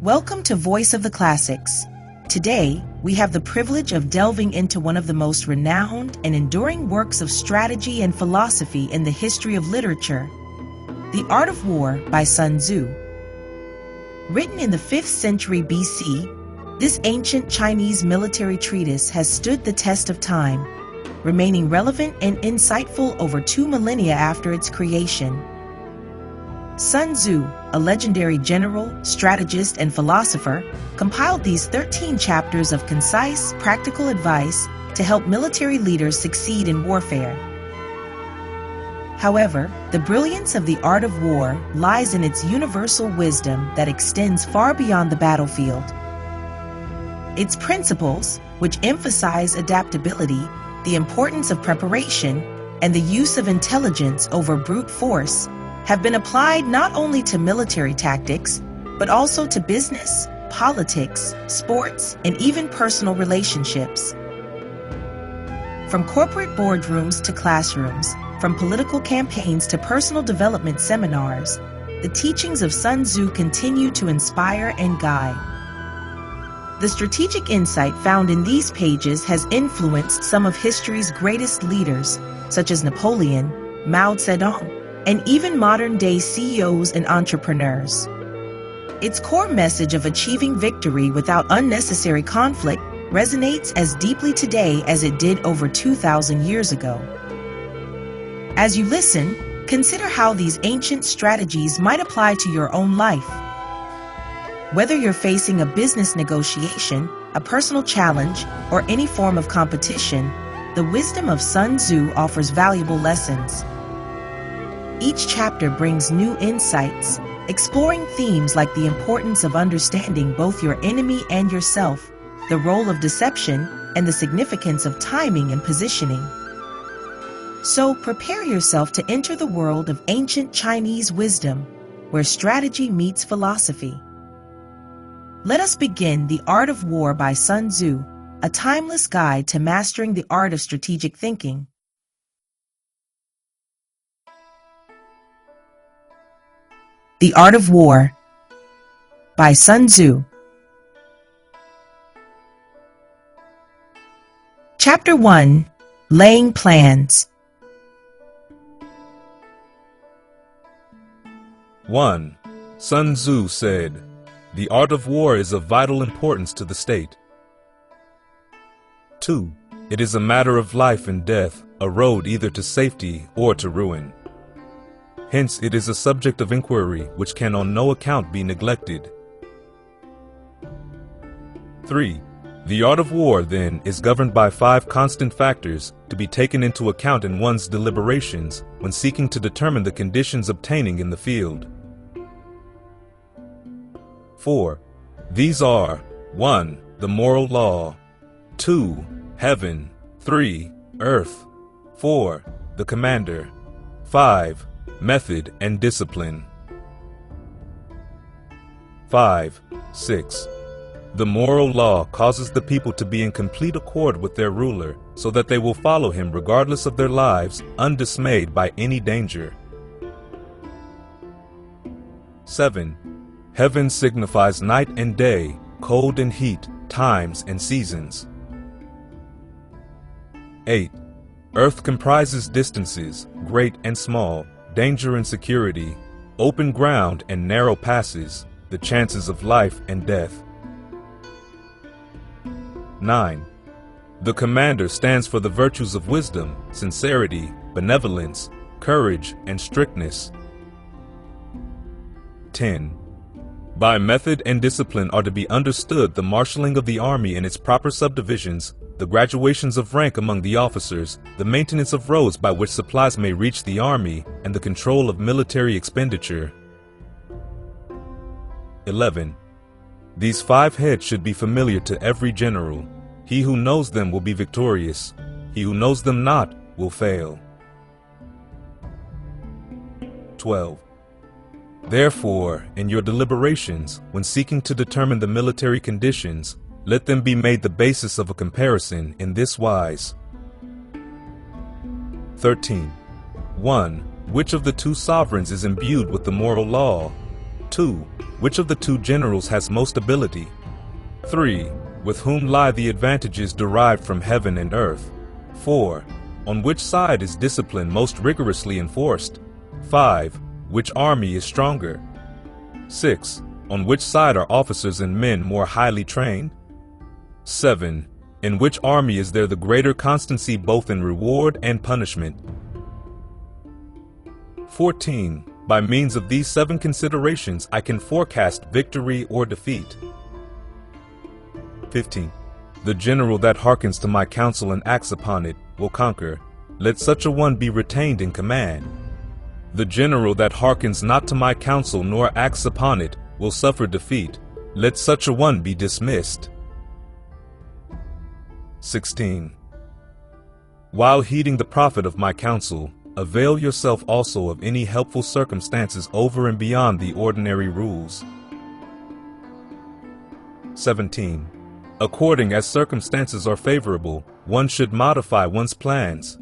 Welcome to Voice of the Classics. Today, we have the privilege of delving into one of the most renowned and enduring works of strategy and philosophy in the history of literature, The Art of War by Sun Tzu. Written in the 5th century BC, this ancient Chinese military treatise has stood the test of time, remaining relevant and insightful over 2 millennia after its creation. Sun Tzu, a legendary general, strategist, and philosopher, compiled these 13 chapters of concise, practical advice to help military leaders succeed in warfare. However, the brilliance of the art of war lies in its universal wisdom that extends far beyond the battlefield. Its principles, which emphasize adaptability, the importance of preparation, and the use of intelligence over brute force, have been applied not only to military tactics, but also to business, politics, sports, and even personal relationships. From corporate boardrooms to classrooms, from political campaigns to personal development seminars, the teachings of Sun Tzu continue to inspire and guide. The strategic insight found in these pages has influenced some of history's greatest leaders, such as Napoleon, Mao Zedong, and even modern-day CEOs and entrepreneurs. Its core message of achieving victory without unnecessary conflict resonates as deeply today as it did over 2,000 years ago. As you listen, consider how these ancient strategies might apply to your own life. Whether you're facing a business negotiation, a personal challenge, or any form of competition, the wisdom of Sun Tzu offers valuable lessons. Each chapter brings new insights, exploring themes like the importance of understanding both your enemy and yourself, the role of deception, and the significance of timing and positioning. So prepare yourself to enter the world of ancient Chinese wisdom, where strategy meets philosophy. Let us begin The Art of War by Sun Tzu, a timeless guide to mastering the art of strategic thinking. The Art of War by Sun Tzu. Chapter 1. Laying Plans. 1. Sun Tzu said, "The art of war is of vital importance to the state." 2. It is a matter of life and death, a road either to safety or to ruin. Hence, it is a subject of inquiry which can on no account be neglected. 3. The art of war, then, is governed by 5 constant factors to be taken into account in one's deliberations when seeking to determine the conditions obtaining in the field. 4. These are 1. The moral law, 2. Heaven, 3. Earth, 4. The commander, 5. Method and discipline. 5. 6. The moral law causes the people to be in complete accord with their ruler, so that they will follow him regardless of their lives, undismayed by any danger. 7. Heaven signifies night and day, cold and heat, times and seasons. 8. Earth comprises distances, great and small, danger and security, open ground and narrow passes, the chances of life and death. 9. The commander stands for the virtues of wisdom, sincerity, benevolence, courage, and strictness. 10. By method and discipline are to be understood the marshalling of the army in its proper subdivisions, the graduations of rank among the officers, the maintenance of roads by which supplies may reach the army, and the control of military expenditure. 11. These 5 heads should be familiar to every general. He who knows them will be victorious. He who knows them not will fail. 12. Therefore, in your deliberations, when seeking to determine the military conditions, let them be made the basis of a comparison in this wise. 13. 1. Which of the 2 sovereigns is imbued with the moral law? 2. Which of the two generals has most ability? 3. With whom lie the advantages derived from heaven and earth? 4. On which side is discipline most rigorously enforced? 5. Which army is stronger? 6. On which side are officers and men more highly trained? 7. In which army is there the greater constancy both in reward and punishment? 14. By means of these 7 considerations, I can forecast victory or defeat. 15. The general that hearkens to my counsel and acts upon it will conquer. Let such a one be retained in command. The general that hearkens not to my counsel nor acts upon it will suffer defeat. Let such a one be dismissed. 16. While heeding the profit of my counsel, avail yourself also of any helpful circumstances over and beyond the ordinary rules. 17. According as circumstances are favorable, one should modify one's plans.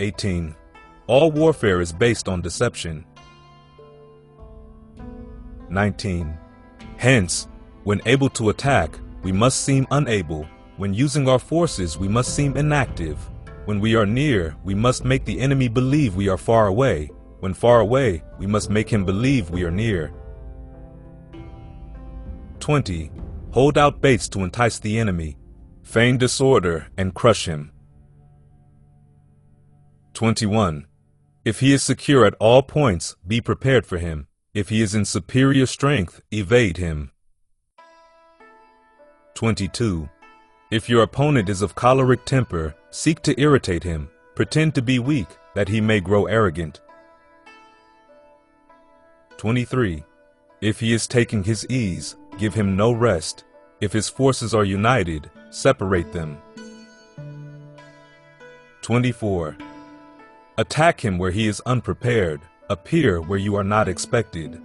18. All warfare is based on deception. 19. Hence, when able to attack, we must seem unable. When using our forces, we must seem inactive. When we are near, we must make the enemy believe we are far away. When far away, we must make him believe we are near. 20. Hold out baits to entice the enemy. Feign disorder and crush him. 21. If he is secure at all points, be prepared for him. If he is in superior strength, evade him. 22. If your opponent is of choleric temper, seek to irritate him. Pretend to be weak, that he may grow arrogant. 23. If he is taking his ease, give him no rest. If his forces are united, separate them. 24. Attack him where he is unprepared. Appear where you are not expected.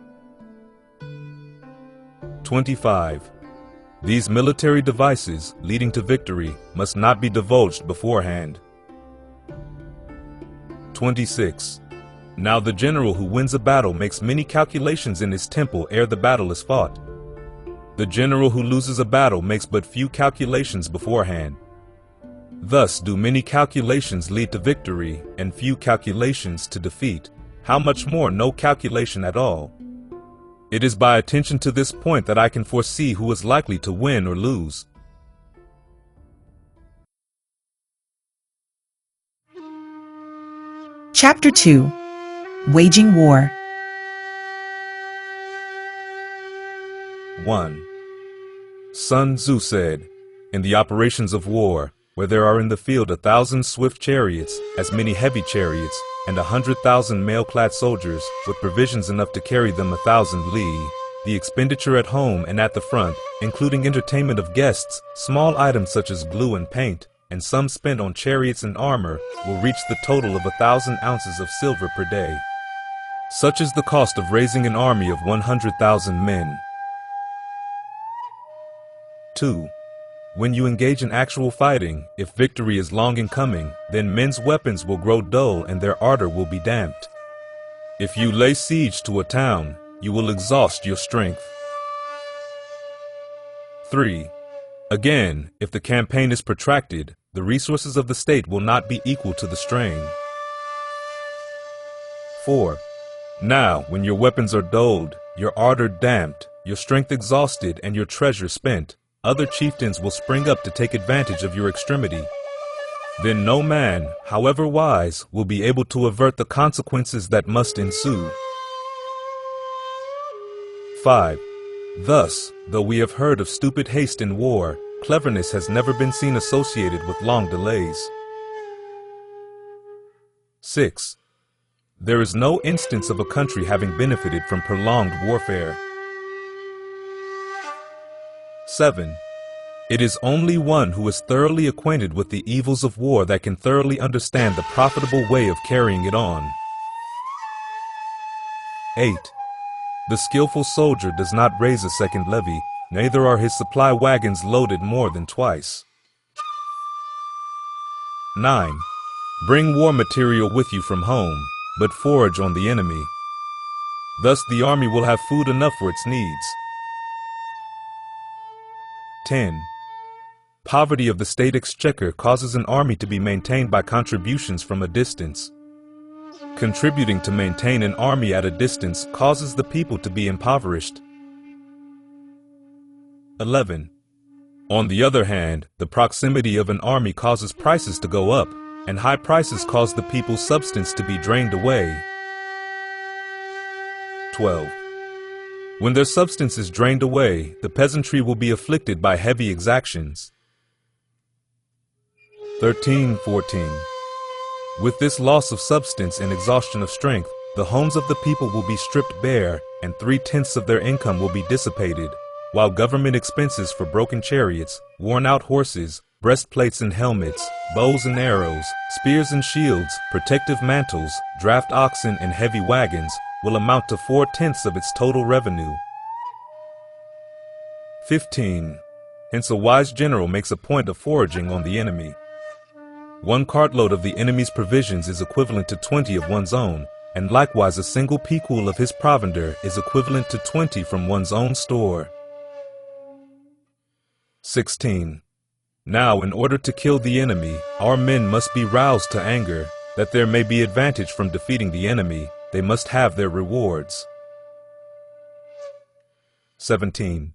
25. These military devices leading to victory must not be divulged beforehand. 26. Now the general who wins a battle makes many calculations in his temple ere the battle is fought. The general who loses a battle makes but few calculations beforehand. Thus do many calculations lead to victory and few calculations to defeat. How much more no calculation at all? It is by attention to this point that I can foresee who is likely to win or lose. Chapter 2. Waging War. 1. Sun Tzu said, in the operations of war, where there are in the field 1,000 swift chariots, as many heavy chariots, and 100,000 mail-clad soldiers, with provisions enough to carry them 1,000 li, the expenditure at home and at the front, including entertainment of guests, small items such as glue and paint, and some spent on chariots and armor, will reach the total of 1,000 ounces of silver per day. Such is the cost of raising an army of 100,000 men. 2. When you engage in actual fighting, if victory is long in coming, then men's weapons will grow dull and their ardor will be damped. If you lay siege to a town, you will exhaust your strength. 3. Again, if the campaign is protracted, the resources of the state will not be equal to the strain. 4. Now, when your weapons are dulled, your ardor damped, your strength exhausted, and your treasure spent, other chieftains will spring up to take advantage of your extremity. Then no man, however wise, will be able to avert the consequences that must ensue. 5. Thus, though we have heard of stupid haste in war, cleverness has never been seen associated with long delays. 6. There is no instance of a country having benefited from prolonged warfare. 7. It is only one who is thoroughly acquainted with the evils of war that can thoroughly understand the profitable way of carrying it on. 8. The skillful soldier does not raise a second levy, neither are his supply wagons loaded more than twice. 9. Bring war material with you from home, but forage on the enemy. Thus the army will have food enough for its needs. 10. Poverty of the state exchequer causes an army to be maintained by contributions from a distance. Contributing to maintain an army at a distance causes the people to be impoverished. 11. On the other hand, the proximity of an army causes prices to go up, and high prices cause the people's substance to be drained away. 12. When their substance is drained away, the peasantry will be afflicted by heavy exactions. 13-14. With this loss of substance and exhaustion of strength, the homes of the people will be stripped bare, and 3/10 of their income will be dissipated, while government expenses for broken chariots, worn-out horses, breastplates and helmets, bows and arrows, spears and shields, protective mantles, draft oxen and heavy wagons will amount to 4/10 of its total revenue. 15. Hence a wise general makes a point of foraging on the enemy. 1 cartload of the enemy's provisions is equivalent to 20 of one's own, and likewise a single picul of his provender is equivalent to 20 from one's own store. 16. Now, in order to kill the enemy, our men must be roused to anger, that there may be advantage from defeating the enemy. They must have their rewards. 17.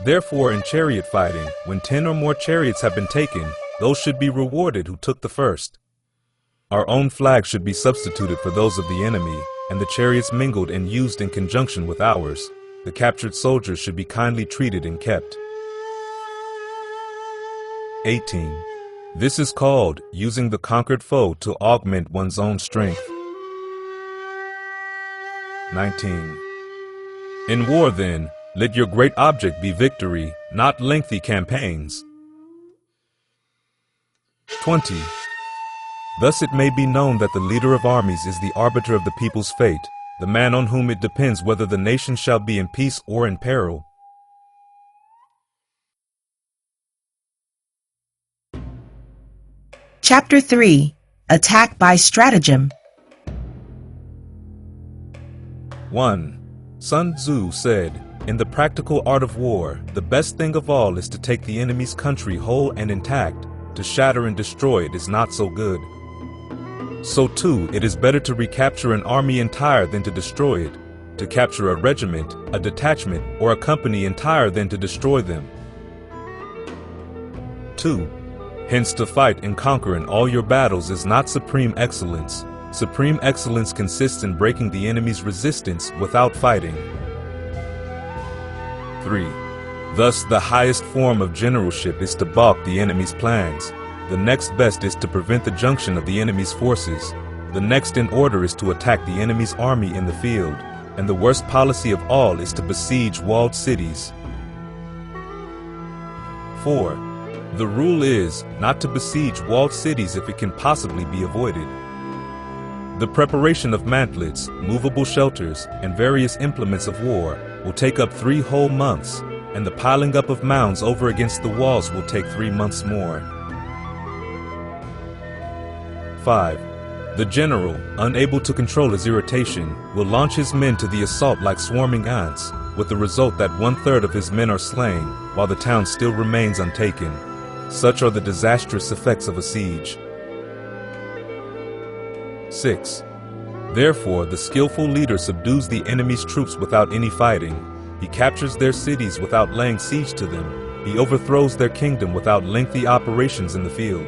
Therefore, in chariot fighting, when 10 or more chariots have been taken, those should be rewarded who took the first. Our own flag should be substituted for those of the enemy, and the chariots mingled and used in conjunction with ours. The captured soldiers should be kindly treated and kept. 18. This is called using the conquered foe to augment one's own strength. 19. In war, then, let your great object be victory, not lengthy campaigns. 20. Thus it may be known that the leader of armies is the arbiter of the people's fate, the man on whom it depends whether the nation shall be in peace or in peril. Chapter 3. Attack by Stratagem. 1. Sun Tzu said, "In the practical art of war, the best thing of all is to take the enemy's country whole and intact. To shatter and destroy it is not so good. So too, it is better to recapture an army entire than to destroy it, to capture a regiment, a detachment, or a company entire than to destroy them." 2. Hence to fight and conquer in all your battles is not supreme excellence. Supreme excellence consists in breaking the enemy's resistance without fighting. 3. Thus, the highest form of generalship is to balk the enemy's plans. The next best is to prevent the junction of the enemy's forces. The next in order is to attack the enemy's army in the field. And the worst policy of all is to besiege walled cities. 4. The rule is not to besiege walled cities if it can possibly be avoided. The preparation of mantlets, movable shelters, and various implements of war will take up 3 whole months, and the piling up of mounds over against the walls will take 3 months more. 5. The general, unable to control his irritation, will launch his men to the assault like swarming ants, with the result that 1/3 of his men are slain, while the town still remains untaken. Such are the disastrous effects of a siege. 6. Therefore, the skillful leader subdues the enemy's troops without any fighting. He captures their cities without laying siege to them. He overthrows their kingdom without lengthy operations in the field.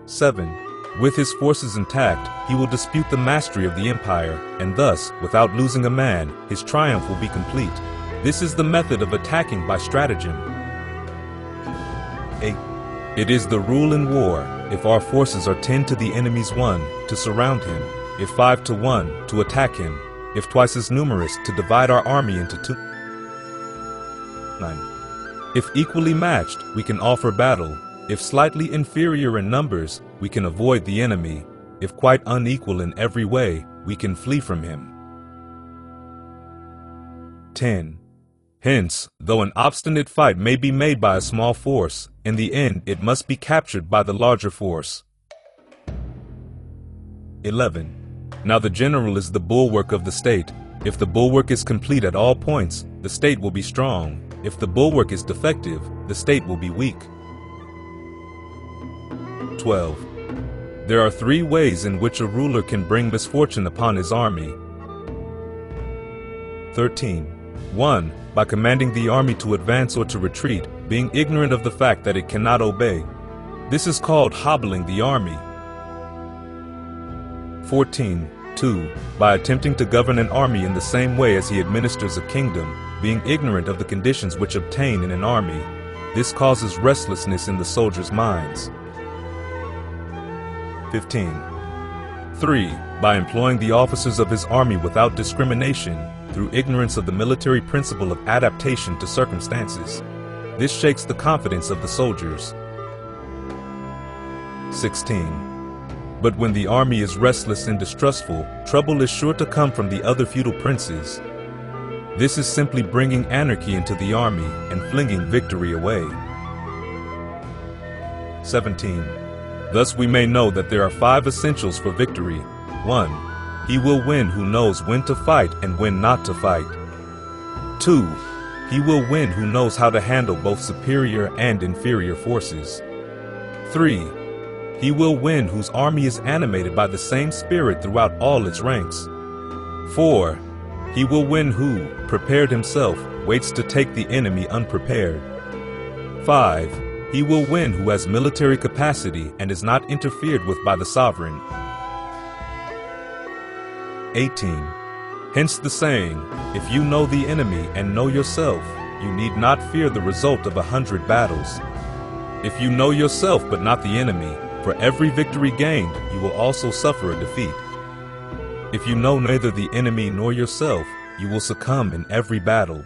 7. With his forces intact, he will dispute the mastery of the empire, and thus, without losing a man, his triumph will be complete. This is the method of attacking by stratagem. 8. It is the rule in war, if our forces are 10 to the enemy's 1, to surround him, if 5 to 1, to attack him, if twice as numerous, to divide our army into 2. 9. If equally matched, we can offer battle. If slightly inferior in numbers, we can avoid the enemy. If quite unequal in every way, we can flee from him. 10. Hence, though an obstinate fight may be made by a small force, in the end it must be captured by the larger force. 11. Now the general is the bulwark of the state. If the bulwark is complete at all points, the state will be strong. If the bulwark is defective, the state will be weak. 12. There are 3 ways in which a ruler can bring misfortune upon his army. 13. 1. By commanding the army to advance or to retreat, being ignorant of the fact that it cannot obey. This is called hobbling the army. 14. 2. By attempting to govern an army in the same way as he administers a kingdom, being ignorant of the conditions which obtain in an army. This causes restlessness in the soldiers' minds. 15. 3. By employing the officers of his army without discrimination, through ignorance of the military principle of adaptation to circumstances. This shakes the confidence of the soldiers. 16. But when the army is restless and distrustful, trouble is sure to come from the other feudal princes. This is simply bringing anarchy into the army and flinging victory away. 17. Thus we may know that there are 5 essentials for victory. 1. He will win who knows when to fight and when not to fight. 2. He will win who knows how to handle both superior and inferior forces. 3. He will win whose army is animated by the same spirit throughout all its ranks. 4. He will win who, prepared himself, waits to take the enemy unprepared. 5. He will win who has military capacity and is not interfered with by the sovereign. 18. Hence the saying, if you know the enemy and know yourself, you need not fear the result of 100 battles. If you know yourself but not the enemy, for every victory gained, you will also suffer a defeat. If you know neither the enemy nor yourself, you will succumb in every battle.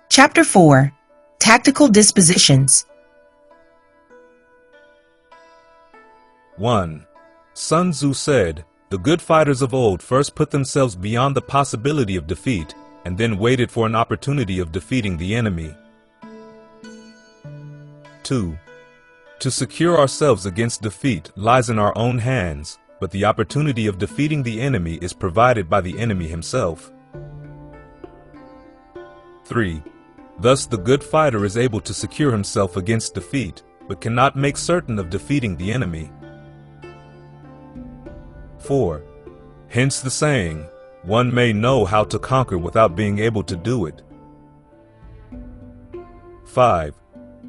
Chapter 4. Tactical Dispositions. 1. Sun Tzu said, the good fighters of old first put themselves beyond the possibility of defeat, and then waited for an opportunity of defeating the enemy. 2. To secure ourselves against defeat lies in our own hands, but the opportunity of defeating the enemy is provided by the enemy himself. 3. Thus the good fighter is able to secure himself against defeat, but cannot make certain of defeating the enemy. 4. Hence the saying, one may know how to conquer without being able to do it. 5.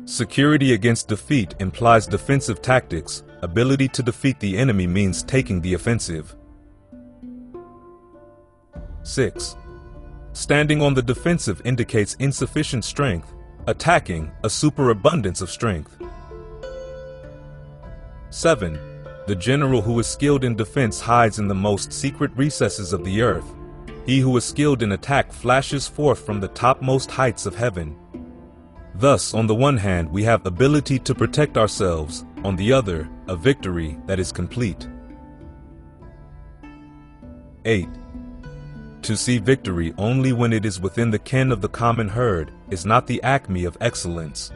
Security against defeat implies defensive tactics. Ability to defeat the enemy means taking the offensive. 6. Standing on the defensive indicates insufficient strength. Attacking, a superabundance of strength. 7. The general who is skilled in defense hides in the most secret recesses of the earth. He who is skilled in attack flashes forth from the topmost heights of heaven. Thus, on the one hand, we have ability to protect ourselves, on the other, a victory that is complete. 8. To see victory only when it is within the ken of the common herd is not the acme of excellence.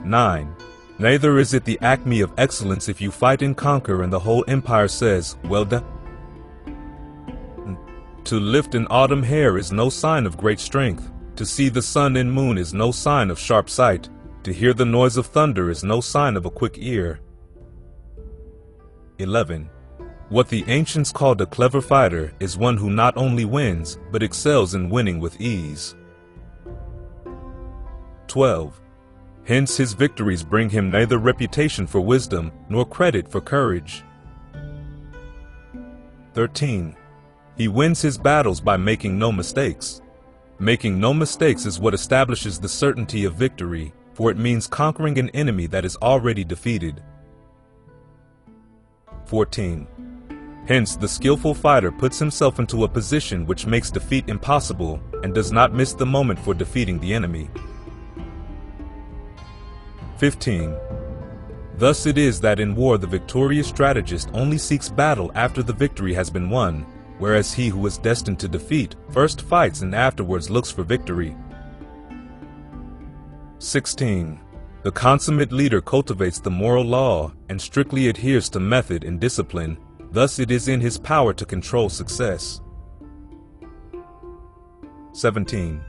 9. Neither is it the acme of excellence if you fight and conquer and the whole empire says, well done. To lift an autumn hair is no sign of great strength. To see the sun and moon is no sign of sharp sight. To hear the noise of thunder is no sign of a quick ear. 11. What the ancients called a clever fighter is one who not only wins, but excels in winning with ease. 12. Hence his victories bring him neither reputation for wisdom, nor credit for courage. 13. He wins his battles by making no mistakes. Making no mistakes is what establishes the certainty of victory, for it means conquering an enemy that is already defeated. 14. Hence, the skillful fighter puts himself into a position which makes defeat impossible and does not miss the moment for defeating the enemy. 15. Thus it is that in war the victorious strategist only seeks battle after the victory has been won, whereas he who is destined to defeat first fights and afterwards looks for victory. 16. The consummate leader cultivates the moral law and strictly adheres to method and discipline, thus it is in his power to control success. 17.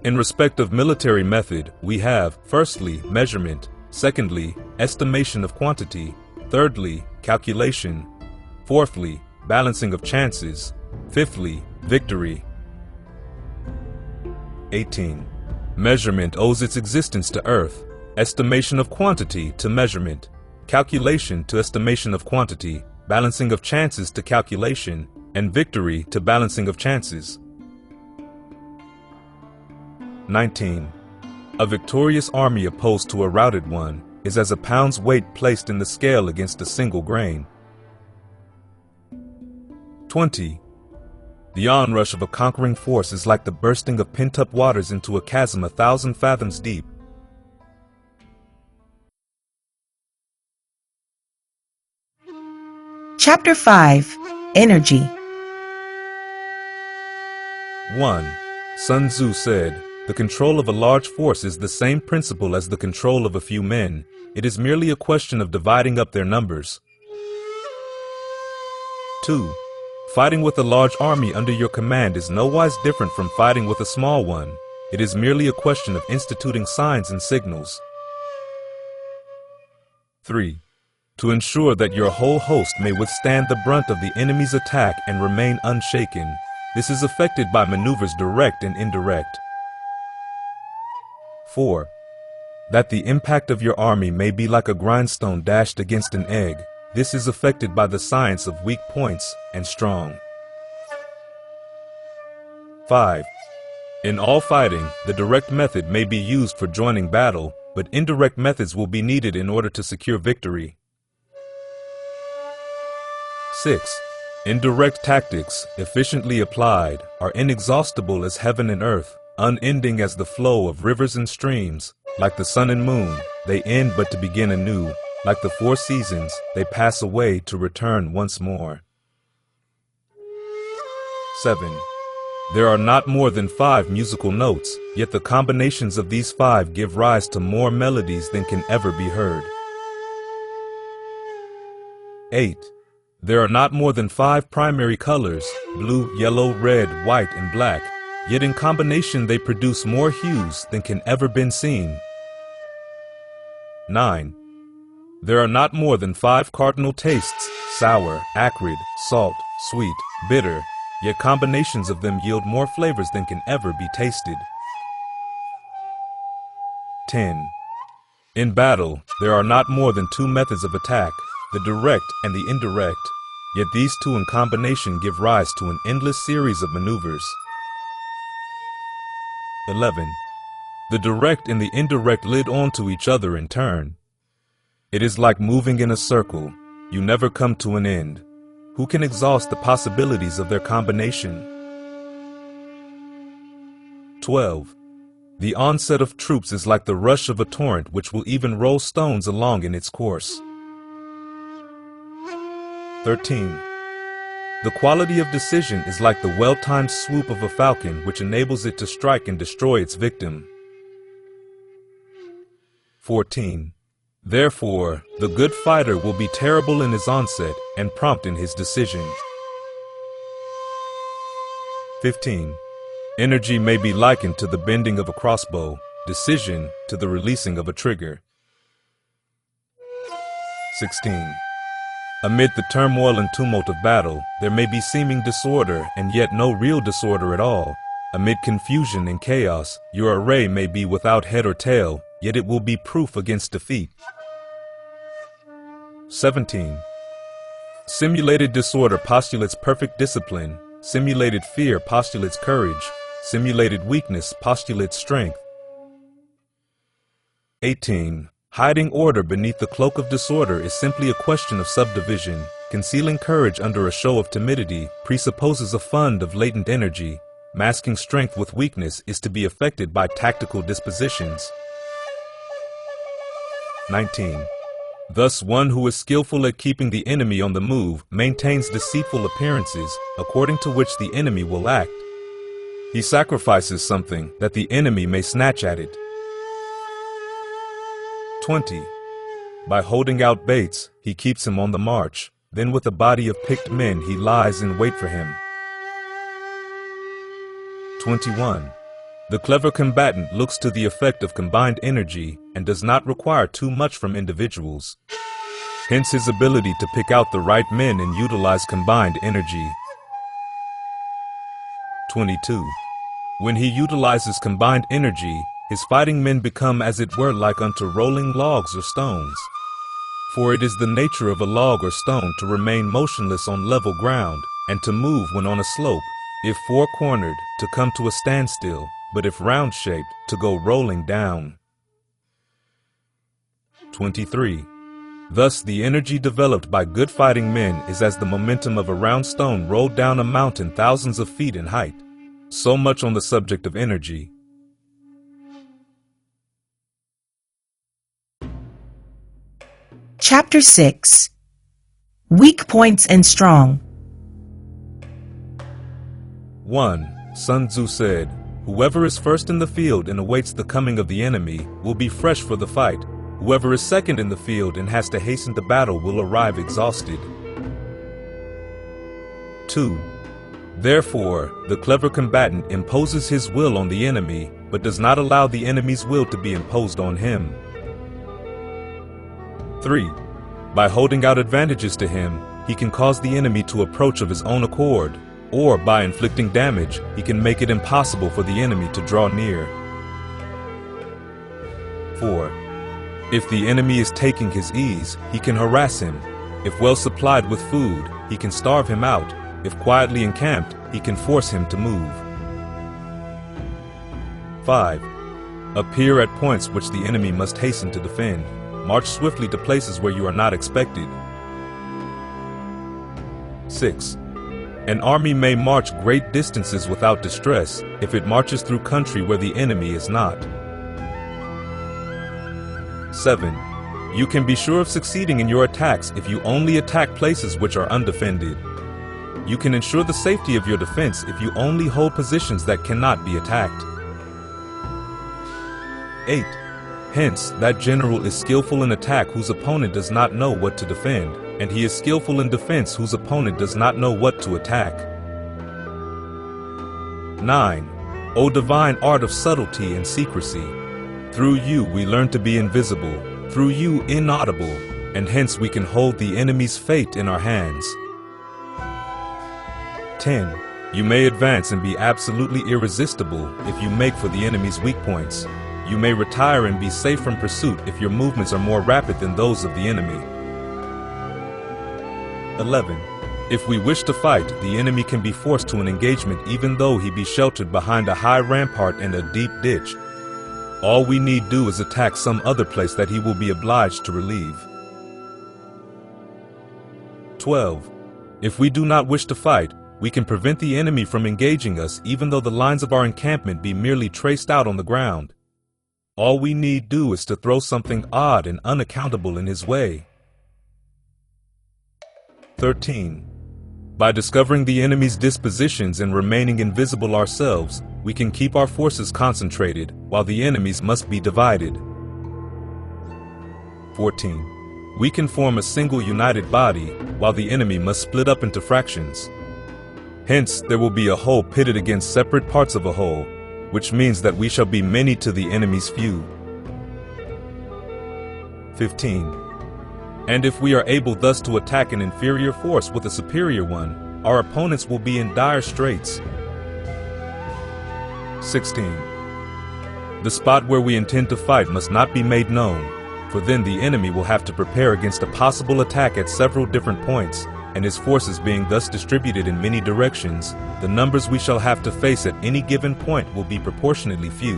In respect of military method, we have, firstly, measurement, secondly, estimation of quantity, thirdly, calculation, fourthly, balancing of chances, fifthly, victory. 18. Measurement owes its existence to earth, estimation of quantity to measurement, calculation to estimation of quantity, balancing of chances to calculation, and victory to balancing of chances. 19. A victorious army opposed to a routed one is as a pound's weight placed in the scale against a single grain. 20. The onrush of a conquering force is like the bursting of pent-up waters into a chasm 1,000 fathoms deep. Chapter 5. Energy. 1. Sun Tzu said, "The control of a large force is the same principle as the control of a few men. It is merely a question of dividing up their numbers." 2. Fighting with a large army under your command is nowise different from fighting with a small one. It is merely a question of instituting signs and signals. 3. To ensure that your whole host may withstand the brunt of the enemy's attack and remain unshaken, this is effected by maneuvers direct and indirect. 4. That the impact of your army may be like a grindstone dashed against an egg, this is effected by the science of weak points and strong. 5. In all fighting, the direct method may be used for joining battle, but indirect methods will be needed in order to secure victory. 6. Indirect tactics, efficiently applied, are inexhaustible as heaven and earth, unending as the flow of rivers and streams. Like the sun and moon, they end but to begin anew. Like the 4 seasons, they pass away to return once more. 7. There are not more than 5 musical notes, yet the combinations of these 5 give rise to more melodies than can ever be heard. 8. There are not more than 5 primary colors, blue, yellow, red, white, and black, yet in combination they produce more hues than can ever been seen. 9. There are not more than 5 cardinal tastes, sour, acrid, salt, sweet, bitter, yet combinations of them yield more flavors than can ever be tasted. 10. In battle, there are not more than 2 methods of attack, the direct and the indirect, yet these 2 in combination give rise to an endless series of maneuvers. 11. The direct and the indirect lead on to each other in turn. It is like moving in a circle. You never come to an end. Who can exhaust the possibilities of their combination? 12. The onset of troops is like the rush of a torrent which will even roll stones along in its course. 13. The quality of decision is like the well-timed swoop of a falcon which enables it to strike and destroy its victim. 14. Therefore, the good fighter will be terrible in his onset and prompt in his decision. 15. Energy may be likened to the bending of a crossbow, decision to the releasing of a trigger. 16. Amid the turmoil and tumult of battle, there may be seeming disorder and yet no real disorder at all. Amid confusion and chaos, your array may be without head or tail, yet it will be proof against defeat. 17. Simulated disorder postulates perfect discipline. Simulated fear postulates courage. Simulated weakness postulates strength. 18. Hiding order beneath the cloak of disorder is simply a question of subdivision. Concealing courage under a show of timidity presupposes a fund of latent energy. Masking strength with weakness is to be effected by tactical dispositions. 19. Thus one who is skillful at keeping the enemy on the move maintains deceitful appearances, according to which the enemy will act. He sacrifices something that the enemy may snatch at it. 20. By holding out baits, he keeps him on the march. Then with a body of picked men he lies in wait for him. 21. The clever combatant looks to the effect of combined energy and does not require too much from individuals. Hence his ability to pick out the right men and utilize combined energy. 22. When he utilizes combined energy, his fighting men become as it were like unto rolling logs or stones. For it is the nature of a log or stone to remain motionless on level ground, and to move when on a slope, if four-cornered, to come to a standstill, but if round-shaped, to go rolling down. 23. Thus the energy developed by good fighting men is as the momentum of a round stone rolled down a mountain thousands of feet in height. So much on the subject of energy. Chapter 6. Weak Points and Strong. 1. Sun Tzu said, "Whoever is first in the field and awaits the coming of the enemy will be fresh for the fight. Whoever is second in the field and has to hasten to battle will arrive exhausted." 2. Therefore, the clever combatant imposes his will on the enemy, but does not allow the enemy's will to be imposed on him. 3. By holding out advantages to him, he can cause the enemy to approach of his own accord, or by inflicting damage, he can make it impossible for the enemy to draw near. 4. If the enemy is taking his ease, he can harass him. If well supplied with food, he can starve him out. If quietly encamped, he can force him to move. 5. Appear at points which the enemy must hasten to defend. March swiftly to places where you are not expected. 6. An army may march great distances without distress if it marches through country where the enemy is not. 7. You can be sure of succeeding in your attacks if you only attack places which are undefended. You can ensure the safety of your defense if you only hold positions that cannot be attacked. 8. Hence, that general is skillful in attack whose opponent does not know what to defend, and he is skillful in defense whose opponent does not know what to attack. 9. O divine art of subtlety and secrecy! Through you we learn to be invisible, through you inaudible, and hence we can hold the enemy's fate in our hands. 10. You may advance and be absolutely irresistible if you make for the enemy's weak points. You may retire and be safe from pursuit if your movements are more rapid than those of the enemy. 11. If we wish to fight, the enemy can be forced to an engagement even though he be sheltered behind a high rampart and a deep ditch. All we need do is attack some other place that he will be obliged to relieve. 12. If we do not wish to fight, we can prevent the enemy from engaging us even though the lines of our encampment be merely traced out on the ground. All we need do is to throw something odd and unaccountable in his way. 13. By discovering the enemy's dispositions and remaining invisible ourselves, we can keep our forces concentrated, while the enemy's must be divided. 14. We can form a single united body, while the enemy must split up into fractions. Hence, there will be a whole pitted against separate parts of a whole, which means that we shall be many to the enemy's few. 15. And if we are able thus to attack an inferior force with a superior one, our opponents will be in dire straits. 16. The spot where we intend to fight must not be made known, for then the enemy will have to prepare against a possible attack at several different points, and his forces being thus distributed in many directions, the numbers we shall have to face at any given point will be proportionately few.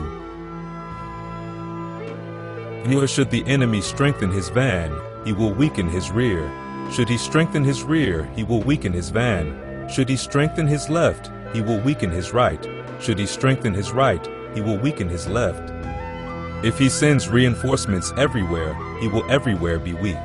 Nor should the enemy strengthen his van, he will weaken his rear. Should he strengthen his rear, he will weaken his van. Should he strengthen his left, he will weaken his right. Should he strengthen his right, he will weaken his left. If he sends reinforcements everywhere, he will everywhere be weak.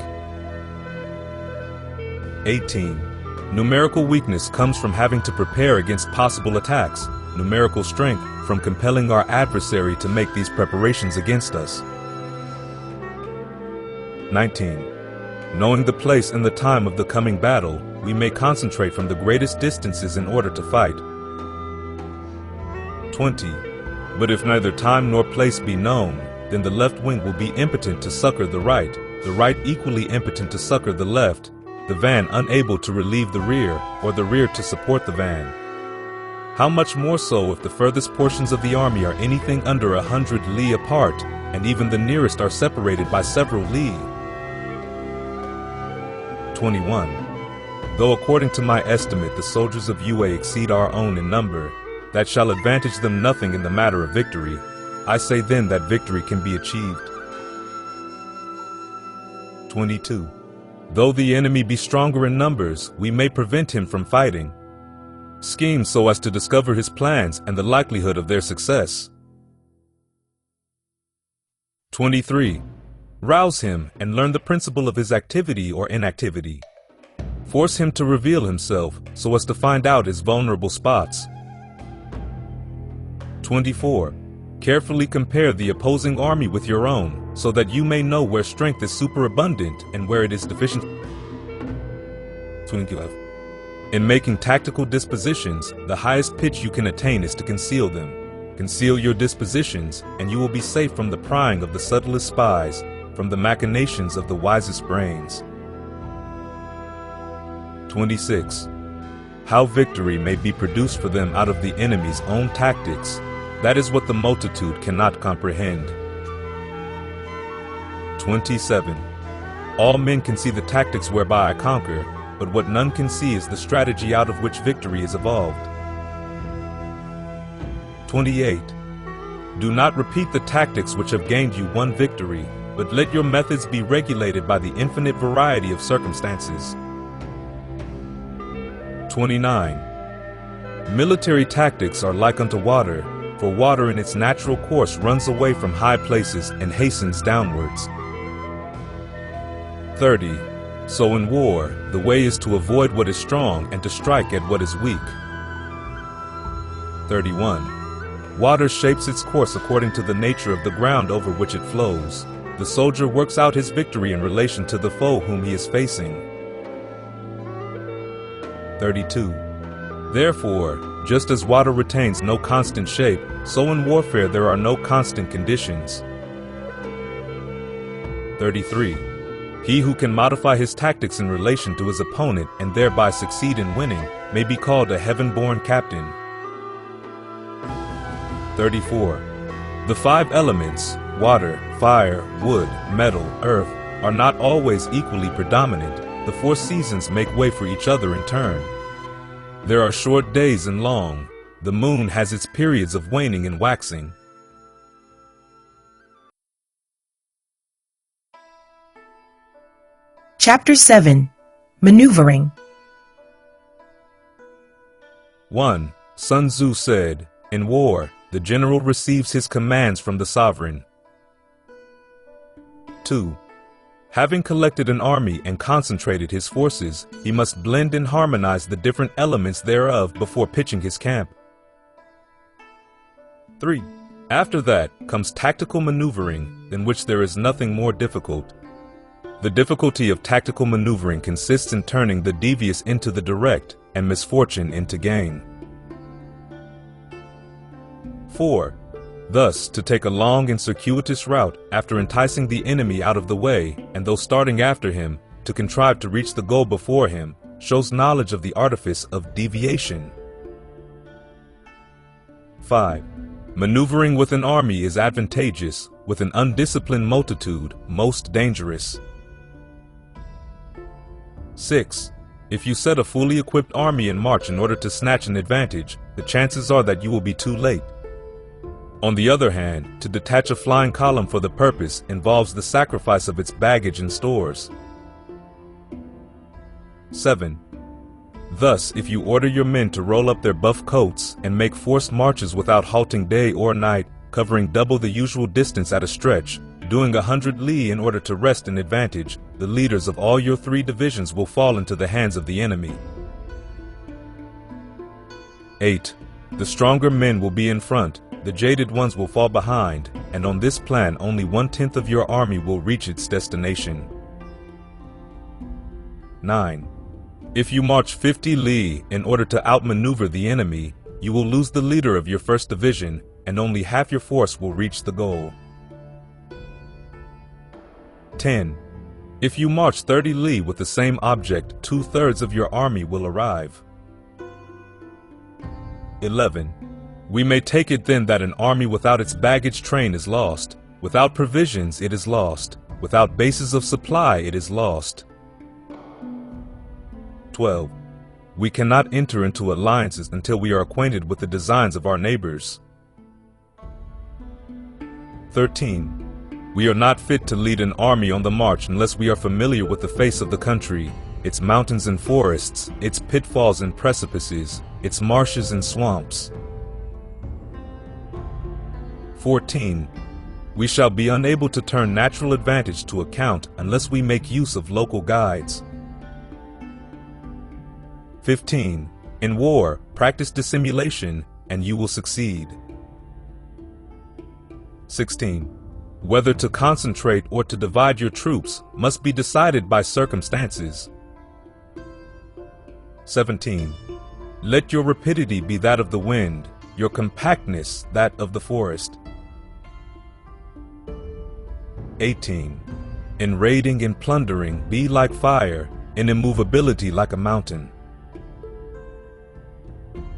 18. Numerical weakness comes from having to prepare against possible attacks. Numerical strength from compelling our adversary to make these preparations against us. 19. Knowing the place and the time of the coming battle, we may concentrate from the greatest distances in order to fight. 20. But if neither time nor place be known, then the left wing will be impotent to succor the right equally impotent to succor the left, the van unable to relieve the rear, or the rear to support the van. How much more so if the furthest portions of the army are anything under 100 li apart, and even the nearest are separated by several li. 21. Though according to my estimate the soldiers of UA exceed our own in number, that shall advantage them nothing in the matter of victory. I say then that victory can be achieved. 22. Though the enemy be stronger in numbers, we may prevent him from fighting. Scheme so as to discover his plans and the likelihood of their success. 23. Rouse him and learn the principle of his activity or inactivity. Force him to reveal himself so as to find out his vulnerable spots. 24. Carefully compare the opposing army with your own so that you may know where strength is superabundant and where it is deficient. 25. In making tactical dispositions, the highest pitch you can attain is to conceal them. Conceal your dispositions, and you will be safe from the prying of the subtlest spies, from the machinations of the wisest brains. 26. How victory may be produced for them out of the enemy's own tactics, that is what the multitude cannot comprehend. 27. All men can see the tactics whereby I conquer, but what none can see is the strategy out of which victory is evolved. 28. Do not repeat the tactics which have gained you one victory, but let your methods be regulated by the infinite variety of circumstances. 29. Military tactics are like unto water, for water in its natural course runs away from high places and hastens downwards. 30. So in war, the way is to avoid what is strong and to strike at what is weak. 31. Water shapes its course according to the nature of the ground over which it flows. The soldier works out his victory in relation to the foe whom he is facing. 32. Therefore, just as water retains no constant shape, so in warfare there are no constant conditions. 33. He who can modify his tactics in relation to his opponent and thereby succeed in winning may be called a heaven-born captain. 34. The five elements, water, fire, wood, metal, earth, are not always equally predominant. The four seasons make way for each other in turn. There are short days and long. The moon has its periods of waning and waxing. Chapter 7. Maneuvering. 1. Sun Tzu said, in war, the general receives his commands from the sovereign. 2. Having collected an army and concentrated his forces, he must blend and harmonize the different elements thereof before pitching his camp. 3. After that comes tactical maneuvering, in which there is nothing more difficult. The difficulty of tactical maneuvering consists in turning the devious into the direct and misfortune into gain. 4. Thus, to take a long and circuitous route after enticing the enemy out of the way, and though starting after him, to contrive to reach the goal before him, shows knowledge of the artifice of deviation. 5. Maneuvering with an army is advantageous, with an undisciplined multitude, most dangerous. 6. If you set a fully equipped army in march in order to snatch an advantage, the chances are that you will be too late. On the other hand, to detach a flying column for the purpose involves the sacrifice of its baggage and stores. 7. Thus, if you order your men to roll up their buff coats and make forced marches without halting day or night, covering double the usual distance at a stretch, doing 100 li in order to wrest an advantage, the leaders of all your 3 divisions will fall into the hands of the enemy. 8. The stronger men will be in front, the jaded ones will fall behind, and on this plan only 1/10 of your army will reach its destination. 9. If you march 50 li in order to outmaneuver the enemy, you will lose the leader of your first division, and only half your force will reach the goal. 10. If you march 30 li with the same object, 2/3 of your army will arrive. 11. We may take it then that an army without its baggage train is lost. Without provisions, it is lost. Without bases of supply, it is lost. 12. We cannot enter into alliances until we are acquainted with the designs of our neighbors. 13. We are not fit to lead an army on the march unless we are familiar with the face of the country, its mountains and forests, its pitfalls and precipices, its marshes and swamps. 14. We shall be unable to turn natural advantage to account unless we make use of local guides. 15. In war, practice dissimulation, and you will succeed. 16. Whether to concentrate or to divide your troops must be decided by circumstances. 17. Let your rapidity be that of the wind, your compactness that of the forest. 18. In raiding and plundering, be like fire, in immovability like a mountain.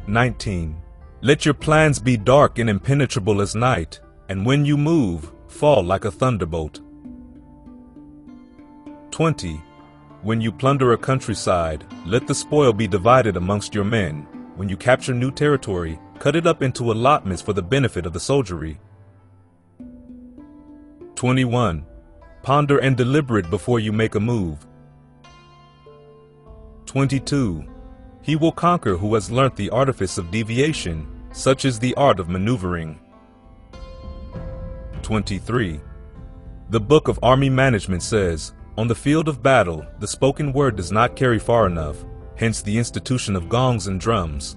19. Let your plans be dark and impenetrable as night, and when you move, fall like a thunderbolt. 20. When you plunder a countryside, let the spoil be divided amongst your men. When you capture new territory, cut it up into allotments for the benefit of the soldiery. 21. Ponder and deliberate before you make a move. 22. He will conquer who has learnt the artifice of deviation, such is the art of maneuvering. 23. The Book of Army Management says, on the field of battle, the spoken word does not carry far enough, hence the institution of gongs and drums.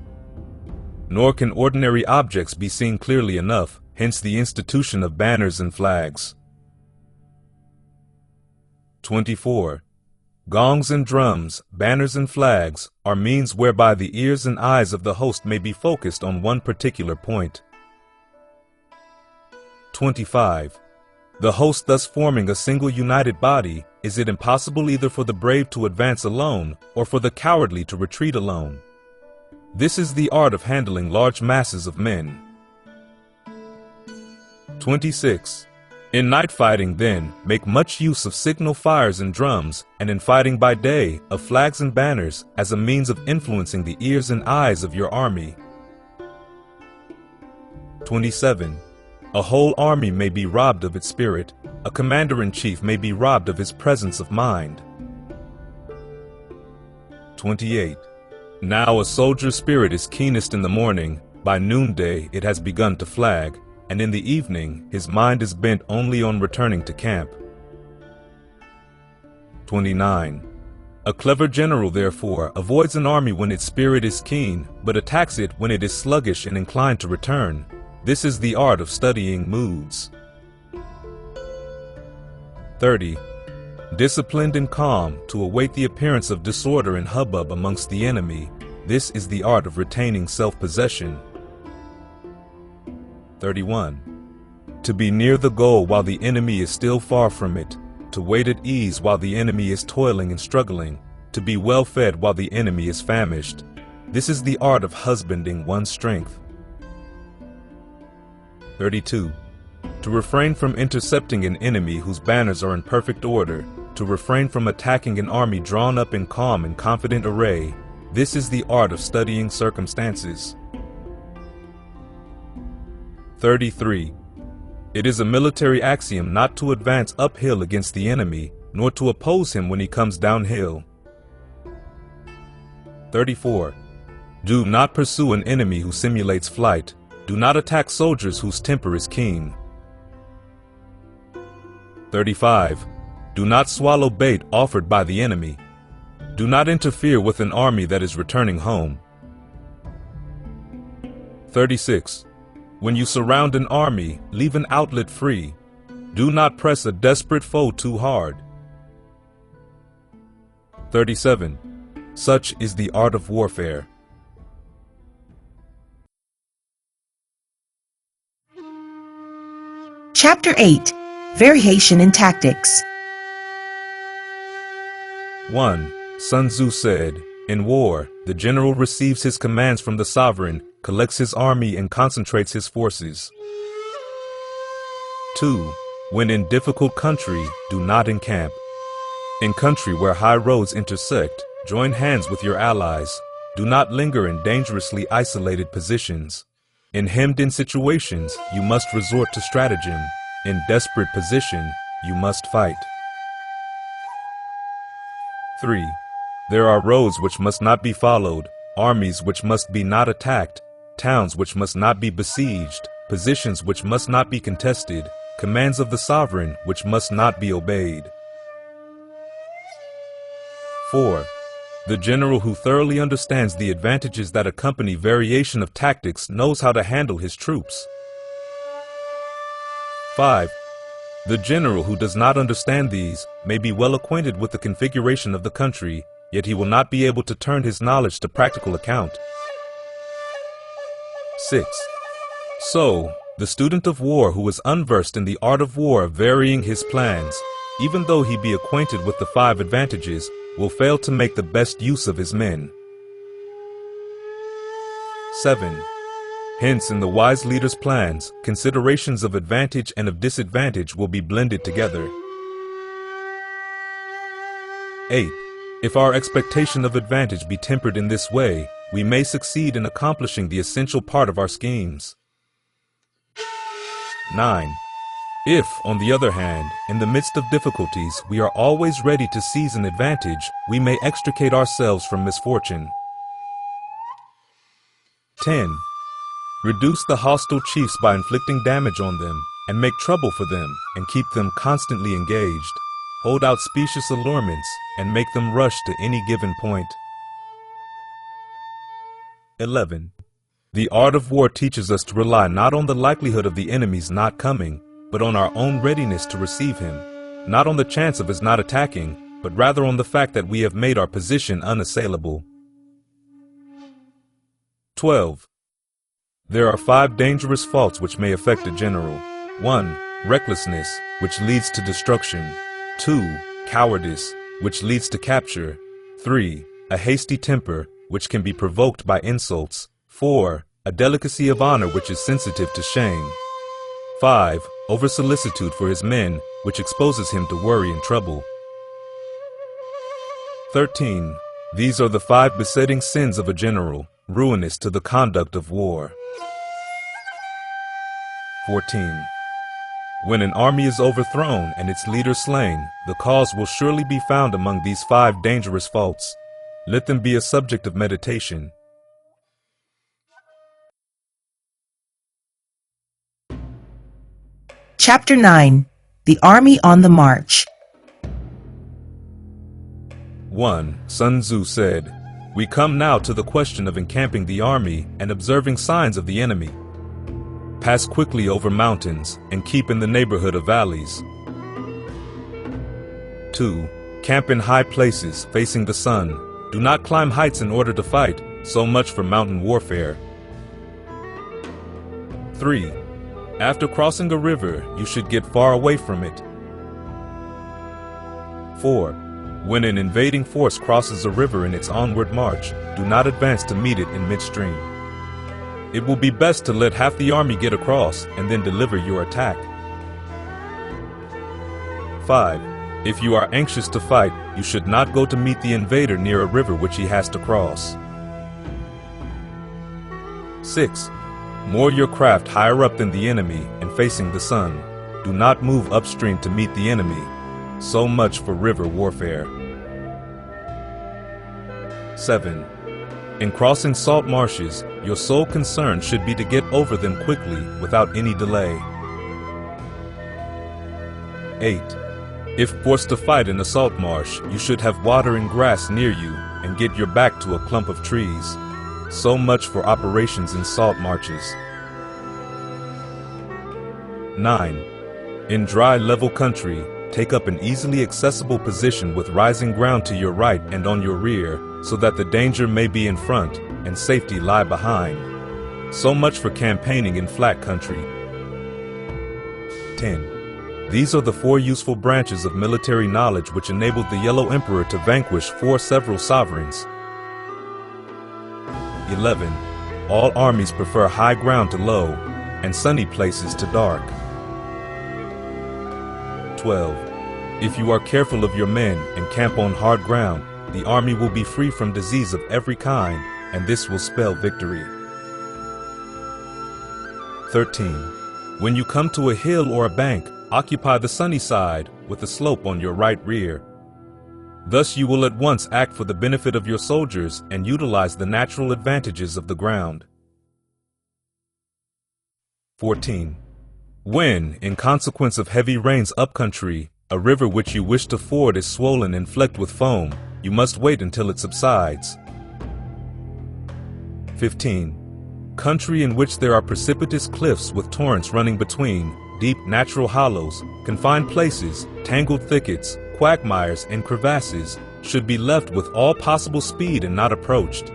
Nor can ordinary objects be seen clearly enough, hence the institution of banners and flags. 24. Gongs and drums, banners and flags are means whereby the ears and eyes of the host may be focused on one particular point. 25. The host thus forming a single united body, is it impossible either for the brave to advance alone or for the cowardly to retreat alone? This is the art of handling large masses of men. 26. In night fighting, then, make much use of signal fires and drums, and in fighting by day, of flags and banners, as a means of influencing the ears and eyes of your army. 27. A whole army may be robbed of its spirit. A commander-in-chief may be robbed of his presence of mind. 28. Now a soldier's spirit is keenest in the morning. By noonday it has begun to flag, and in the evening his mind is bent only on returning to camp. 29. A clever general, therefore, avoids an army when its spirit is keen, but attacks it when it is sluggish and inclined to return. This is the art of studying moods. 30. Disciplined and calm, to await the appearance of disorder and hubbub amongst the enemy. This is the art of retaining self-possession. 31. To be near the goal while the enemy is still far from it. To wait at ease while the enemy is toiling and struggling. To be well fed while the enemy is famished. This is the art of husbanding one's strength. 32. To refrain from intercepting an enemy whose banners are in perfect order. To refrain from attacking an army drawn up in calm and confident array. This is the art of studying circumstances. 33. It is a military axiom not to advance uphill against the enemy, nor to oppose him when he comes downhill. 34. Do not pursue an enemy who simulates flight. Do not attack soldiers whose temper is keen. 35. Do not swallow bait offered by the enemy. Do not interfere with an army that is returning home. 36. When you surround an army, leave an outlet free. Do not press a desperate foe too hard. 37. Such is the art of warfare. Chapter 8. Variation in Tactics. 1. Sun Tzu said, "In war, the general receives his commands from the sovereign, collects his army, and concentrates his forces." 2. When in difficult country, do not encamp. In country where high roads intersect, join hands with your allies. Do not linger in dangerously isolated positions. In hemmed-in situations, you must resort to stratagem. In desperate position, you must fight. 3. There are roads which must not be followed, armies which must be not attacked, towns which must not be besieged, positions which must not be contested, commands of the sovereign which must not be obeyed. 4. The general who thoroughly understands the advantages that accompany variation of tactics knows how to handle his troops. 5. The general who does not understand these may be well acquainted with the configuration of the country, yet he will not be able to turn his knowledge to practical account. 6. So, the student of war who is unversed in the art of war varying his plans, even though he be acquainted with the 5 advantages, will fail to make the best use of his men. 7. Hence, in the wise leader's plans, considerations of advantage and of disadvantage will be blended together. 8. If our expectation of advantage be tempered in this way, we may succeed in accomplishing the essential part of our schemes. 9. If, on the other hand, in the midst of difficulties, we are always ready to seize an advantage, we may extricate ourselves from misfortune. 10. Reduce the hostile chiefs by inflicting damage on them, and make trouble for them, and keep them constantly engaged. Hold out specious allurements, and make them rush to any given point. 11. The art of war teaches us to rely not on the likelihood of the enemy's not coming, but on our own readiness to receive him, not on the chance of his not attacking, but rather on the fact that we have made our position unassailable. 12. There are 5 dangerous faults which may affect a general. 1. Recklessness, which leads to destruction. 2. Cowardice, which leads to capture. 3. A hasty temper, which can be provoked by insults. 4. A delicacy of honor which is sensitive to shame. 5. Over-solicitude for his men, which exposes him to worry and trouble. 13. These are the 5 besetting sins of a general, ruinous to the conduct of war. 14. When an army is overthrown and its leader slain, the cause will surely be found among these 5 dangerous faults. Let them be a subject of meditation. Chapter 9. The Army on the March. 1. Sun Tzu said, "We come now to the question of encamping the army and observing signs of the enemy. Pass quickly over mountains and keep in the neighborhood of valleys. 2. Camp in high places facing the sun. Do not climb heights in order to fight, so much for mountain warfare. 3. After crossing a river, you should get far away from it. 4. When an invading force crosses a river in its onward march, do not advance to meet it in midstream. It will be best to let half the army get across and then deliver your attack. 5. If you are anxious to fight, you should not go to meet the invader near a river which he has to cross. 6. Moor your craft higher up than the enemy and facing the sun. Do not move upstream to meet the enemy. So much for river warfare. 7. In crossing salt marshes, your sole concern should be to get over them quickly without any delay. 8. If forced to fight in a salt marsh, you should have water and grass near you and get your back to a clump of trees. So much for operations in salt marshes. 9. In dry, level country, take up an easily accessible position with rising ground to your right and on your rear, so that the danger may be in front and safety lie behind. So much for campaigning in flat country. 10. These are the 4 useful branches of military knowledge which enabled the Yellow Emperor to vanquish 4 several sovereigns. 11. All armies prefer high ground to low, and sunny places to dark. 12. If you are careful of your men and camp on hard ground, the army will be free from disease of every kind, and this will spell victory. 13. When you come to a hill or a bank, occupy the sunny side with a slope on your right rear. Thus you will at once act for the benefit of your soldiers and utilize the natural advantages of the ground. 14. When, in consequence of heavy rains upcountry, a river which you wish to ford is swollen and flecked with foam, you must wait until it subsides. 15. Country in which there are precipitous cliffs with torrents running between, deep natural hollows, confined places, tangled thickets, quagmires, and crevasses, should be left with all possible speed and not approached.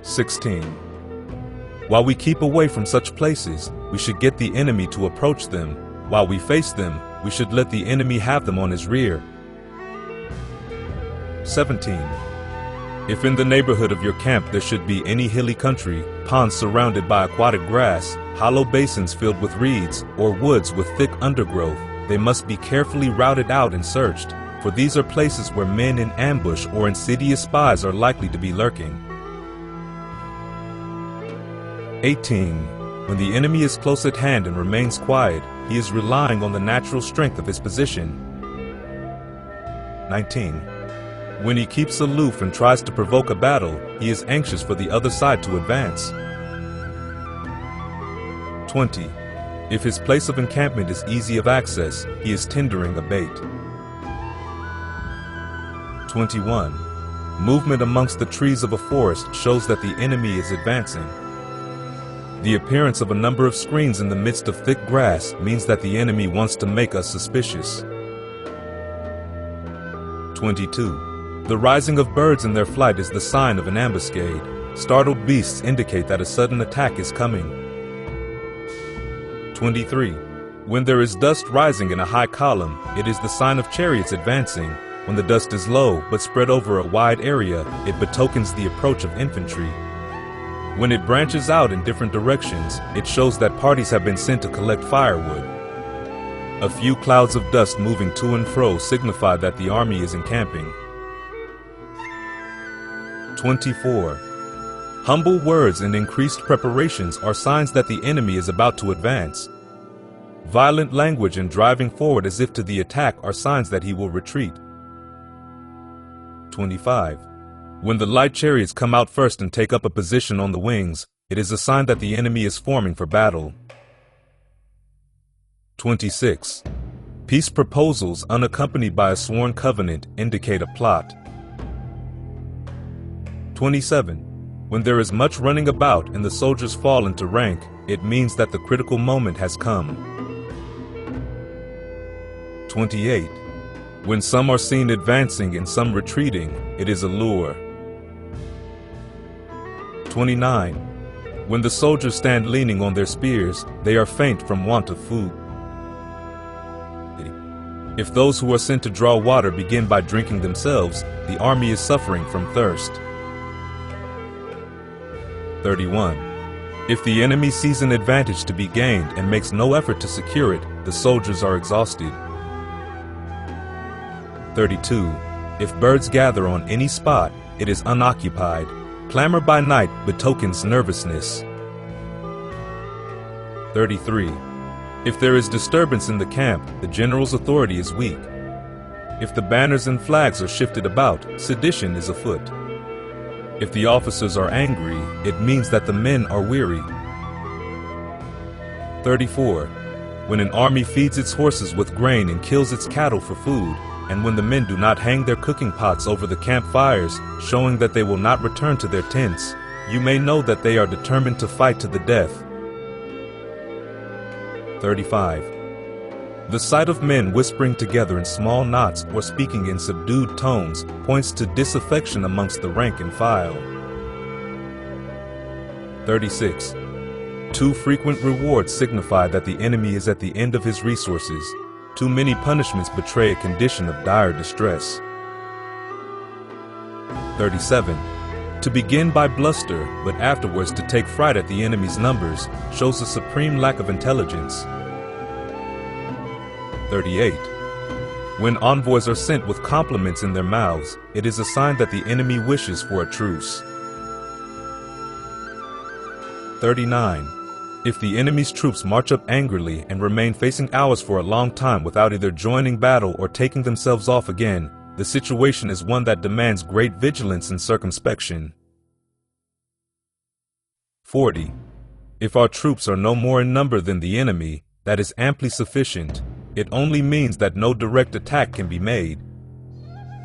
16. While we keep away from such places, we should get the enemy to approach them. While we face them, we should let the enemy have them on his rear. 17. If in the neighborhood of your camp there should be any hilly country, ponds surrounded by aquatic grass, hollow basins filled with reeds, or woods with thick undergrowth, they must be carefully routed out and searched, for these are places where men in ambush or insidious spies are likely to be lurking. 18. When the enemy is close at hand and remains quiet, he is relying on the natural strength of his position. 19. When he keeps aloof and tries to provoke a battle, he is anxious for the other side to advance. 20. If his place of encampment is easy of access, he is tendering a bait. 21. Movement amongst the trees of a forest shows that the enemy is advancing. The appearance of a number of screens in the midst of thick grass means that the enemy wants to make us suspicious. 22. The rising of birds in their flight is the sign of an ambuscade. Startled beasts indicate that a sudden attack is coming. 23. When there is dust rising in a high column, it is the sign of chariots advancing. When the dust is low but spread over a wide area, it betokens the approach of infantry. When it branches out in different directions, it shows that parties have been sent to collect firewood. A few clouds of dust moving to and fro signify that the army is encamping. 24. Humble words and increased preparations are signs that the enemy is about to advance. Violent language and driving forward as if to the attack are signs that he will retreat. 25. When the light chariots come out first and take up a position on the wings, it is a sign that the enemy is forming for battle. 26. Peace proposals unaccompanied by a sworn covenant indicate a plot. 27. When there is much running about and the soldiers fall into rank, it means that the critical moment has come. 28. When some are seen advancing and some retreating, it is a lure. 29. When the soldiers stand leaning on their spears, they are faint from want of food. If those who are sent to draw water begin by drinking themselves, the army is suffering from thirst. 31. If the enemy sees an advantage to be gained and makes no effort to secure it, the soldiers are exhausted. 32. If birds gather on any spot, it is unoccupied. Clamor by night betokens nervousness. 33. If there is disturbance in the camp, the general's authority is weak. If the banners and flags are shifted about, sedition is afoot. If the officers are angry, it means that the men are weary. 34. When an army feeds its horses with grain and kills its cattle for food, and when the men do not hang their cooking pots over the campfires, showing that they will not return to their tents, you may know that they are determined to fight to the death. 35. The sight of men whispering together in small knots or speaking in subdued tones points to disaffection amongst the rank and file. 36. Too frequent rewards signify that the enemy is at the end of his resources. Too many punishments betray a condition of dire distress. 37. To begin by bluster, but afterwards to take fright at the enemy's numbers, shows a supreme lack of intelligence. 38. When envoys are sent with compliments in their mouths, it is a sign that the enemy wishes for a truce. 39. If the enemy's troops march up angrily and remain facing ours for a long time without either joining battle or taking themselves off again, the situation is one that demands great vigilance and circumspection. 40. If our troops are no more in number than the enemy, that is amply sufficient. It only means that no direct attack can be made.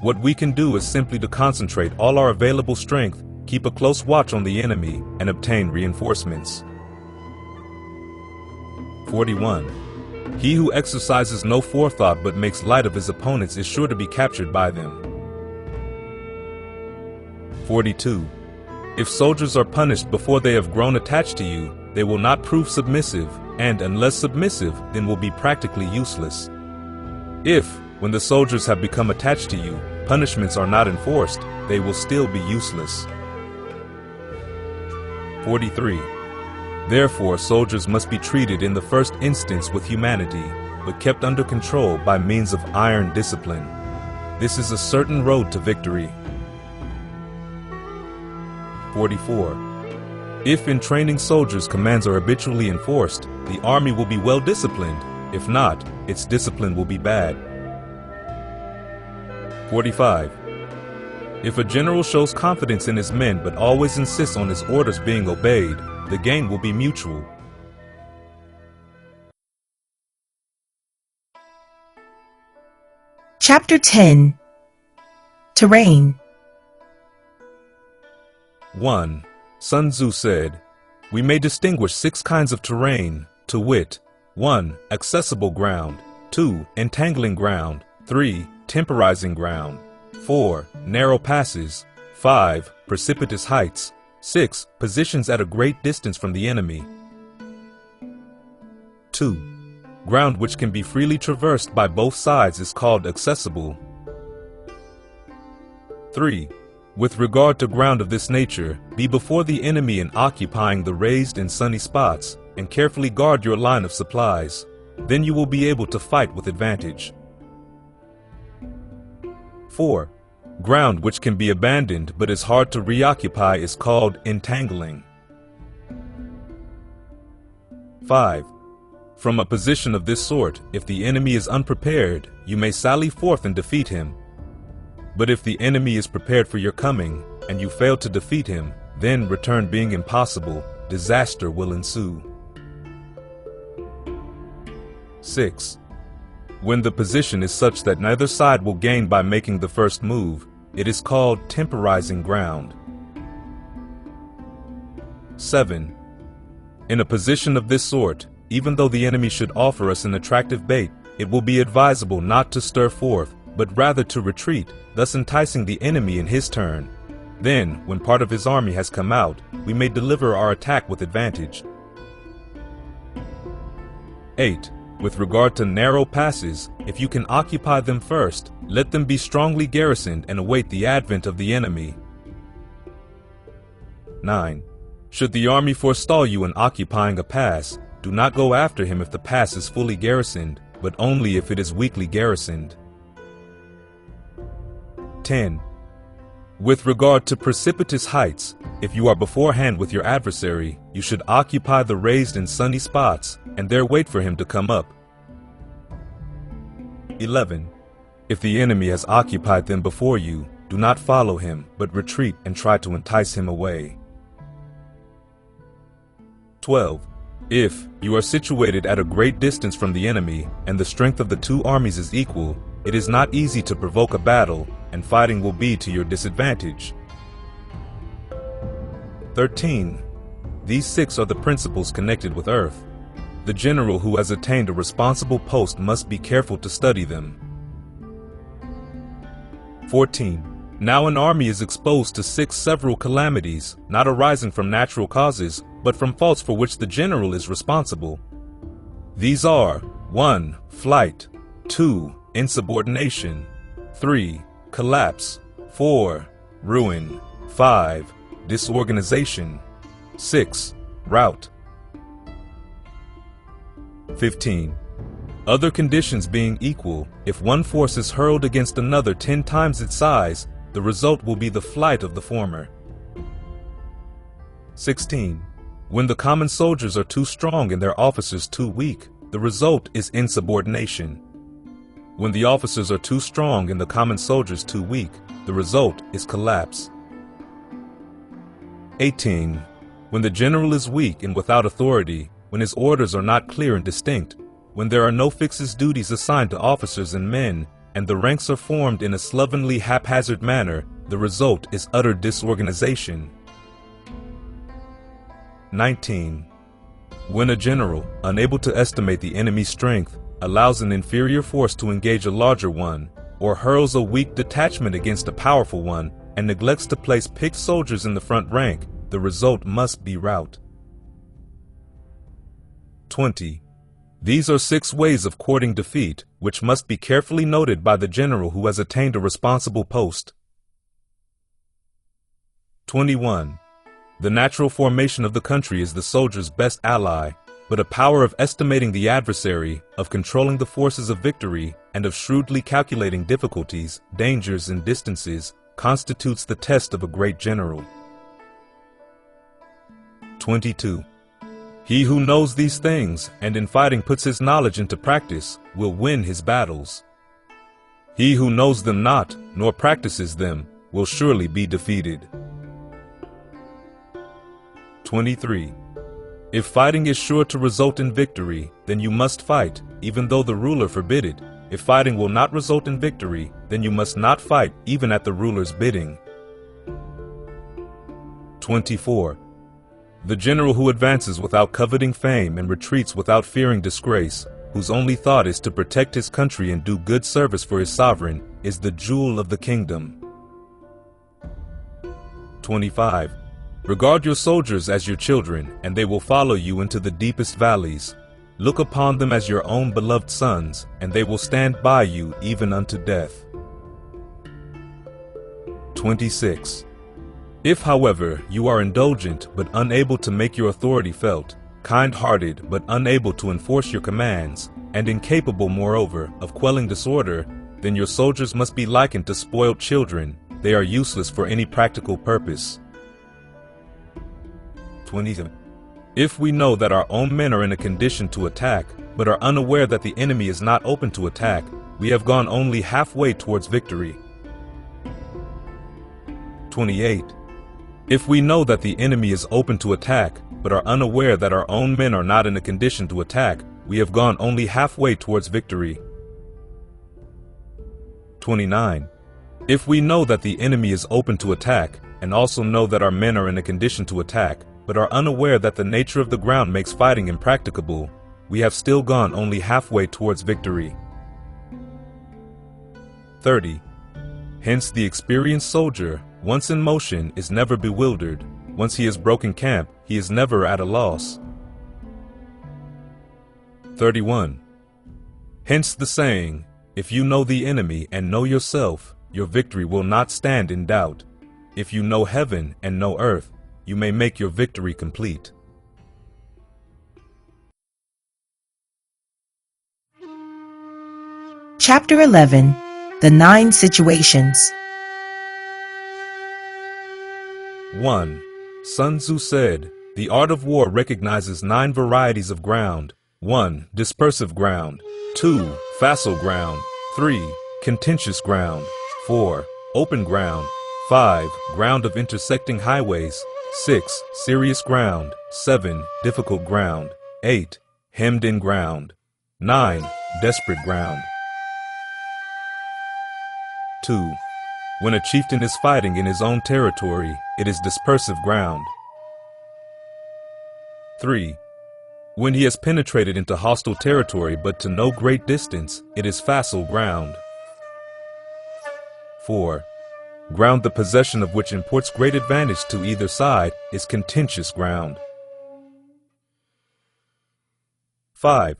What we can do is simply to concentrate all our available strength, keep a close watch on the enemy, and obtain reinforcements. 41. He who exercises no forethought but makes light of his opponents is sure to be captured by them. 42. If soldiers are punished before they have grown attached to you, they will not prove submissive, and unless submissive, then will be practically useless. If, when the soldiers have become attached to you, punishments are not enforced, they will still be useless. 43. Therefore, soldiers must be treated in the first instance with humanity, but kept under control by means of iron discipline. This is a certain road to victory. 44. If in training soldiers commands are habitually enforced, the army will be well disciplined. If not, its discipline will be bad. 45. If a general shows confidence in his men but always insists on his orders being obeyed, the gain will be mutual. Chapter 10. Terrain. 1. Sun Tzu said, "We may distinguish 6 kinds of terrain, to wit, 1. Accessible ground, 2. Entangling ground, 3. Temporizing ground, 4. Narrow passes, 5. Precipitous heights, 6. Positions at a great distance from the enemy. 2. Ground which can be freely traversed by both sides is called accessible. 3. With regard to ground of this nature, be before the enemy in occupying the raised and sunny spots, and carefully guard your line of supplies. Then you will be able to fight with advantage. 4. Ground which can be abandoned but is hard to reoccupy is called entangling. 5. From a position of this sort, if the enemy is unprepared, you may sally forth and defeat him. But if the enemy is prepared for your coming, and you fail to defeat him, then, return being impossible, disaster will ensue. 6. When the position is such that neither side will gain by making the first move, it is called temporizing ground. 7. In a position of this sort, even though the enemy should offer us an attractive bait, it will be advisable not to stir forth, but rather to retreat, thus enticing the enemy in his turn. Then, when part of his army has come out, we may deliver our attack with advantage. 8. With regard to narrow passes, if you can occupy them first, let them be strongly garrisoned and await the advent of the enemy. 9. Should the army forestall you in occupying a pass, do not go after him if the pass is fully garrisoned, but only if it is weakly garrisoned. 10. With regard to precipitous heights, if you are beforehand with your adversary, you should occupy the raised and sunny spots, and there wait for him to come up. 11. If the enemy has occupied them before you, do not follow him, but retreat and try to entice him away. 12. If you are situated at a great distance from the enemy, and the strength of the two armies is equal, it is not easy to provoke a battle, and fighting will be to your disadvantage. 13. These 6 are the principles connected with earth. The general who has attained a responsible post must be careful to study them. 14. Now an army is exposed to 6 several calamities, not arising from natural causes, but from faults for which the general is responsible. These are 1. Flight, 2. Insubordination, 3. Collapse, 4. Ruin, 5. Disorganization, 6. Rout. 15. Other conditions being equal, if one force is hurled against another 10 times its size, the result will be the flight of the former. 16. When the common soldiers are too strong and their officers too weak, the result is insubordination. When the officers are too strong and the common soldiers too weak, the result is collapse. 18. When the general is weak and without authority, when his orders are not clear and distinct, when there are no fixed duties assigned to officers and men, and the ranks are formed in a slovenly, haphazard manner, the result is utter disorganization. 19. When a general, unable to estimate the enemy's strength, allows an inferior force to engage a larger one, or hurls a weak detachment against a powerful one, and neglects to place picked soldiers in the front rank, the result must be rout. 20. These are 6 ways of courting defeat, which must be carefully noted by the general who has attained a responsible post. 21. The natural formation of the country is the soldier's best ally, but a power of estimating the adversary, of controlling the forces of victory, and of shrewdly calculating difficulties, dangers, and distances, constitutes the test of a great general. 22. He who knows these things, and in fighting puts his knowledge into practice, will win his battles. He who knows them not, nor practices them, will surely be defeated. 23. If fighting is sure to result in victory, then you must fight, even though the ruler forbid it. If fighting will not result in victory, then you must not fight, even at the ruler's bidding. 24. The general who advances without coveting fame and retreats without fearing disgrace, whose only thought is to protect his country and do good service for his sovereign, is the jewel of the kingdom. 25. Regard your soldiers as your children, and they will follow you into the deepest valleys. Look upon them as your own beloved sons, and they will stand by you even unto death. 26. If, however, you are indulgent but unable to make your authority felt, kind-hearted but unable to enforce your commands, and incapable, moreover, of quelling disorder, then your soldiers must be likened to spoiled children. They are useless for any practical purpose. 27. If we know that our own men are in a condition to attack, but are unaware that the enemy is not open to attack, we have gone only halfway towards victory. 28. If we know that the enemy is open to attack, but are unaware that our own men are not in a condition to attack, we have gone only halfway towards victory. 29. If we know that the enemy is open to attack, and also know that our men are in a condition to attack, but are unaware that the nature of the ground makes fighting impracticable, we have still gone only halfway towards victory. 30. Hence the experienced soldier, once in motion, is never bewildered. Once he has broken camp, he is never at a loss. 31. Hence the saying, if you know the enemy and know yourself, your victory will not stand in doubt. If you know heaven and know earth, you may make your victory complete. Chapter 11. The 9 Situations. 1. Sun Tzu said, the art of war recognizes 9 varieties of ground. 1. Dispersive ground. 2. Facile ground. 3. Contentious ground. 4. Open ground. 5. Ground of intersecting highways. 6. Serious ground. 7. Difficult ground. 8. Hemmed in ground. 9. Desperate ground. 2. When a chieftain is fighting in his own territory, it is dispersive ground. 3. When he has penetrated into hostile territory but to no great distance, it is facile ground. 4. Ground the possession of which imports great advantage to either side is contentious ground. 5.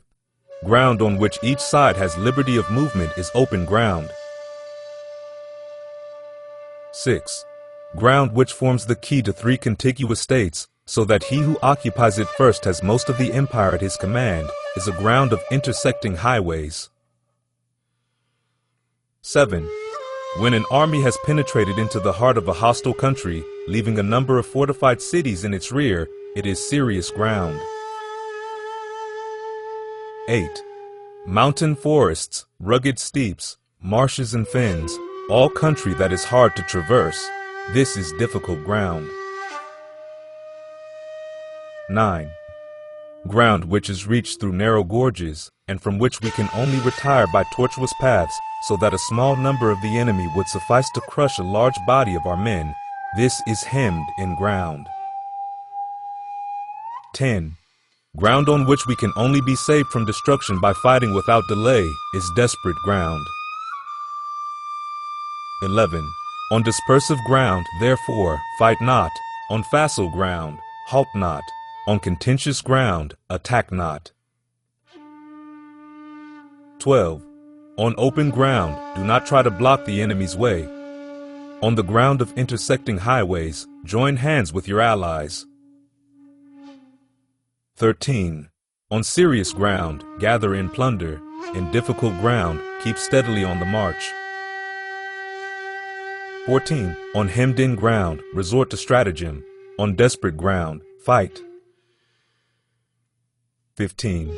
Ground on which each side has liberty of movement is open ground. 6. Ground which forms the key to 3 contiguous states, so that he who occupies it first has most of the empire at his command, is a ground of intersecting highways. 7. When an army has penetrated into the heart of a hostile country, leaving a number of fortified cities in its rear, it is serious ground. 8. Mountain forests, rugged steeps, marshes and fens, all country that is hard to traverse, this is difficult ground. 9. Ground which is reached through narrow gorges, and from which we can only retire by tortuous paths, so that a small number of the enemy would suffice to crush a large body of our men, this is hemmed in ground. 10. Ground on which we can only be saved from destruction by fighting without delay is desperate ground. 11. On dispersive ground, therefore, fight not. On facile ground, halt not. On contentious ground, attack not. 12. On open ground, do not try to block the enemy's way. On the ground of intersecting highways, join hands with your allies. 13. On serious ground, gather in plunder. In difficult ground, keep steadily on the march. 14. On hemmed-in ground, resort to stratagem. On desperate ground, fight. 15.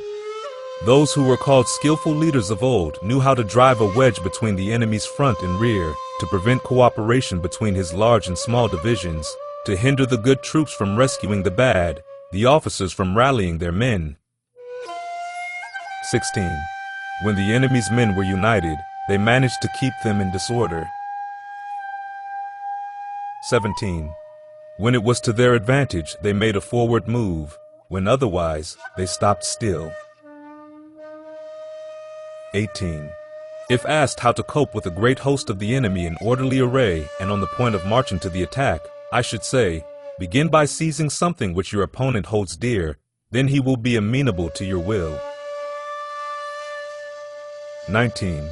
Those who were called skillful leaders of old knew how to drive a wedge between the enemy's front and rear, to prevent cooperation between his large and small divisions, to hinder the good troops from rescuing the bad, the officers from rallying their men. 16. When the enemy's men were united, they managed to keep them in disorder. 17. When it was to their advantage, they made a forward move. When otherwise, they stopped still. 18. If asked how to cope with a great host of the enemy in orderly array and on the point of marching to the attack, I should say, begin by seizing something which your opponent holds dear, then he will be amenable to your will. 19.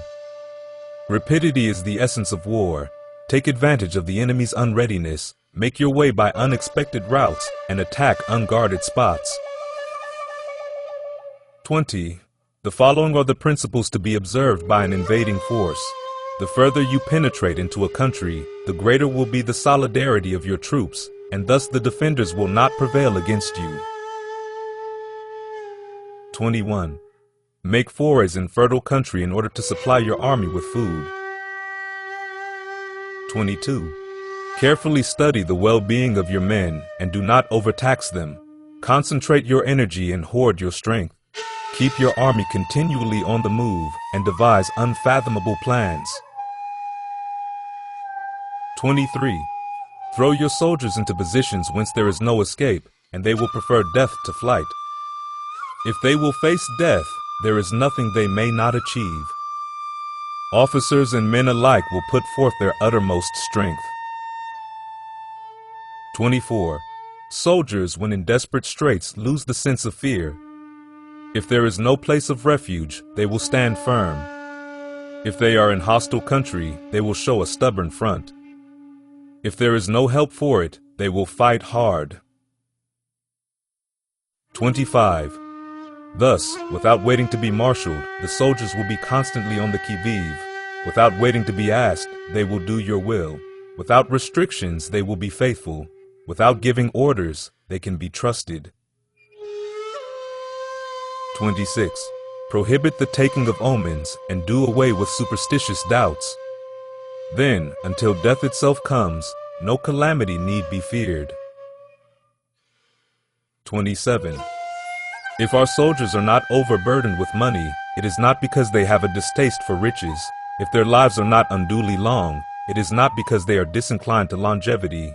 Rapidity is the essence of war. Take advantage of the enemy's unreadiness, make your way by unexpected routes, and attack unguarded spots. 20. The following are the principles to be observed by an invading force. The further you penetrate into a country, the greater will be the solidarity of your troops, and thus the defenders will not prevail against you. 21. Make forays in fertile country in order to supply your army with food. 22. Carefully study the well-being of your men and do not overtax them. Concentrate your energy and hoard your strength. Keep your army continually on the move and devise unfathomable plans. 23. Throw your soldiers into positions whence there is no escape, and they will prefer death to flight. If they will face death, there is nothing they may not achieve. Officers and men alike will put forth their uttermost strength. 24. Soldiers, when in desperate straits, lose the sense of fear. If there is no place of refuge, they will stand firm. If they are in hostile country, they will show a stubborn front. If there is no help for it, they will fight hard. 25. Thus, without waiting to be marshaled, the soldiers will be constantly on the qui-vive. Without waiting to be asked, they will do your will. Without restrictions, they will be faithful. Without giving orders, they can be trusted. 26. Prohibit the taking of omens and do away with superstitious doubts. Then, until death itself comes, no calamity need be feared. 27. If our soldiers are not overburdened with money, it is not because they have a distaste for riches. If their lives are not unduly long, it is not because they are disinclined to longevity.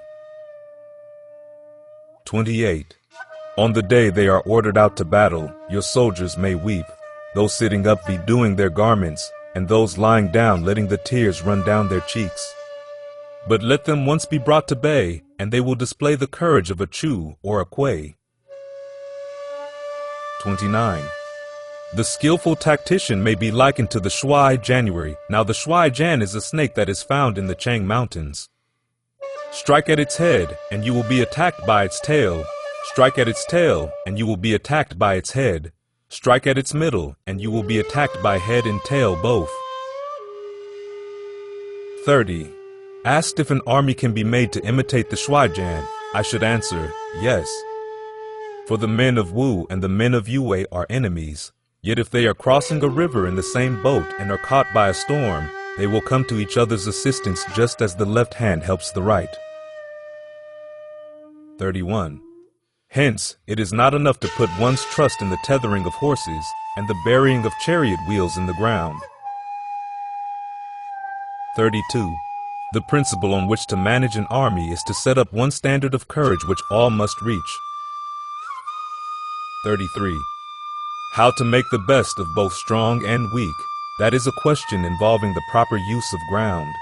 28. On the day they are ordered out to battle, your soldiers may weep, those sitting up bedewing their garments, and those lying down letting the tears run down their cheeks. But let them once be brought to bay, and they will display the courage of a Chu or a Kui. 29. The skillful tactician may be likened to the Shuai January. Now the Shuai Jan is a snake that is found in the Chang Mountains. Strike at its head, and you will be attacked by its tail. Strike at its tail, and you will be attacked by its head. Strike at its middle, and you will be attacked by head and tail both. 30. Asked if an army can be made to imitate the Shuaijan, I should answer, yes. For the men of Wu and the men of Yue are enemies. Yet if they are crossing a river in the same boat and are caught by a storm, they will come to each other's assistance just as the left hand helps the right. 31. Hence, it is not enough to put one's trust in the tethering of horses and the burying of chariot wheels in the ground. 32. The principle on which to manage an army is to set up one standard of courage which all must reach. 33. How to make the best of both strong and weak, that is a question involving the proper use of ground.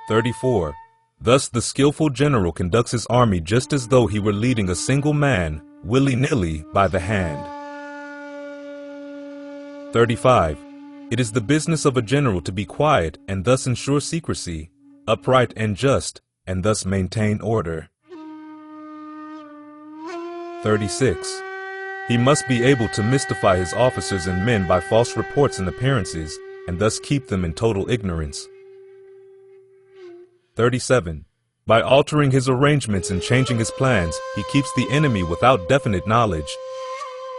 34. Thus the skillful general conducts his army just as though he were leading a single man, willy-nilly, by the hand. 35. It is the business of a general to be quiet and thus ensure secrecy, upright and just, and thus maintain order. 36. He must be able to mystify his officers and men by false reports and appearances, and thus keep them in total ignorance. 37. By altering his arrangements and changing his plans, he keeps the enemy without definite knowledge.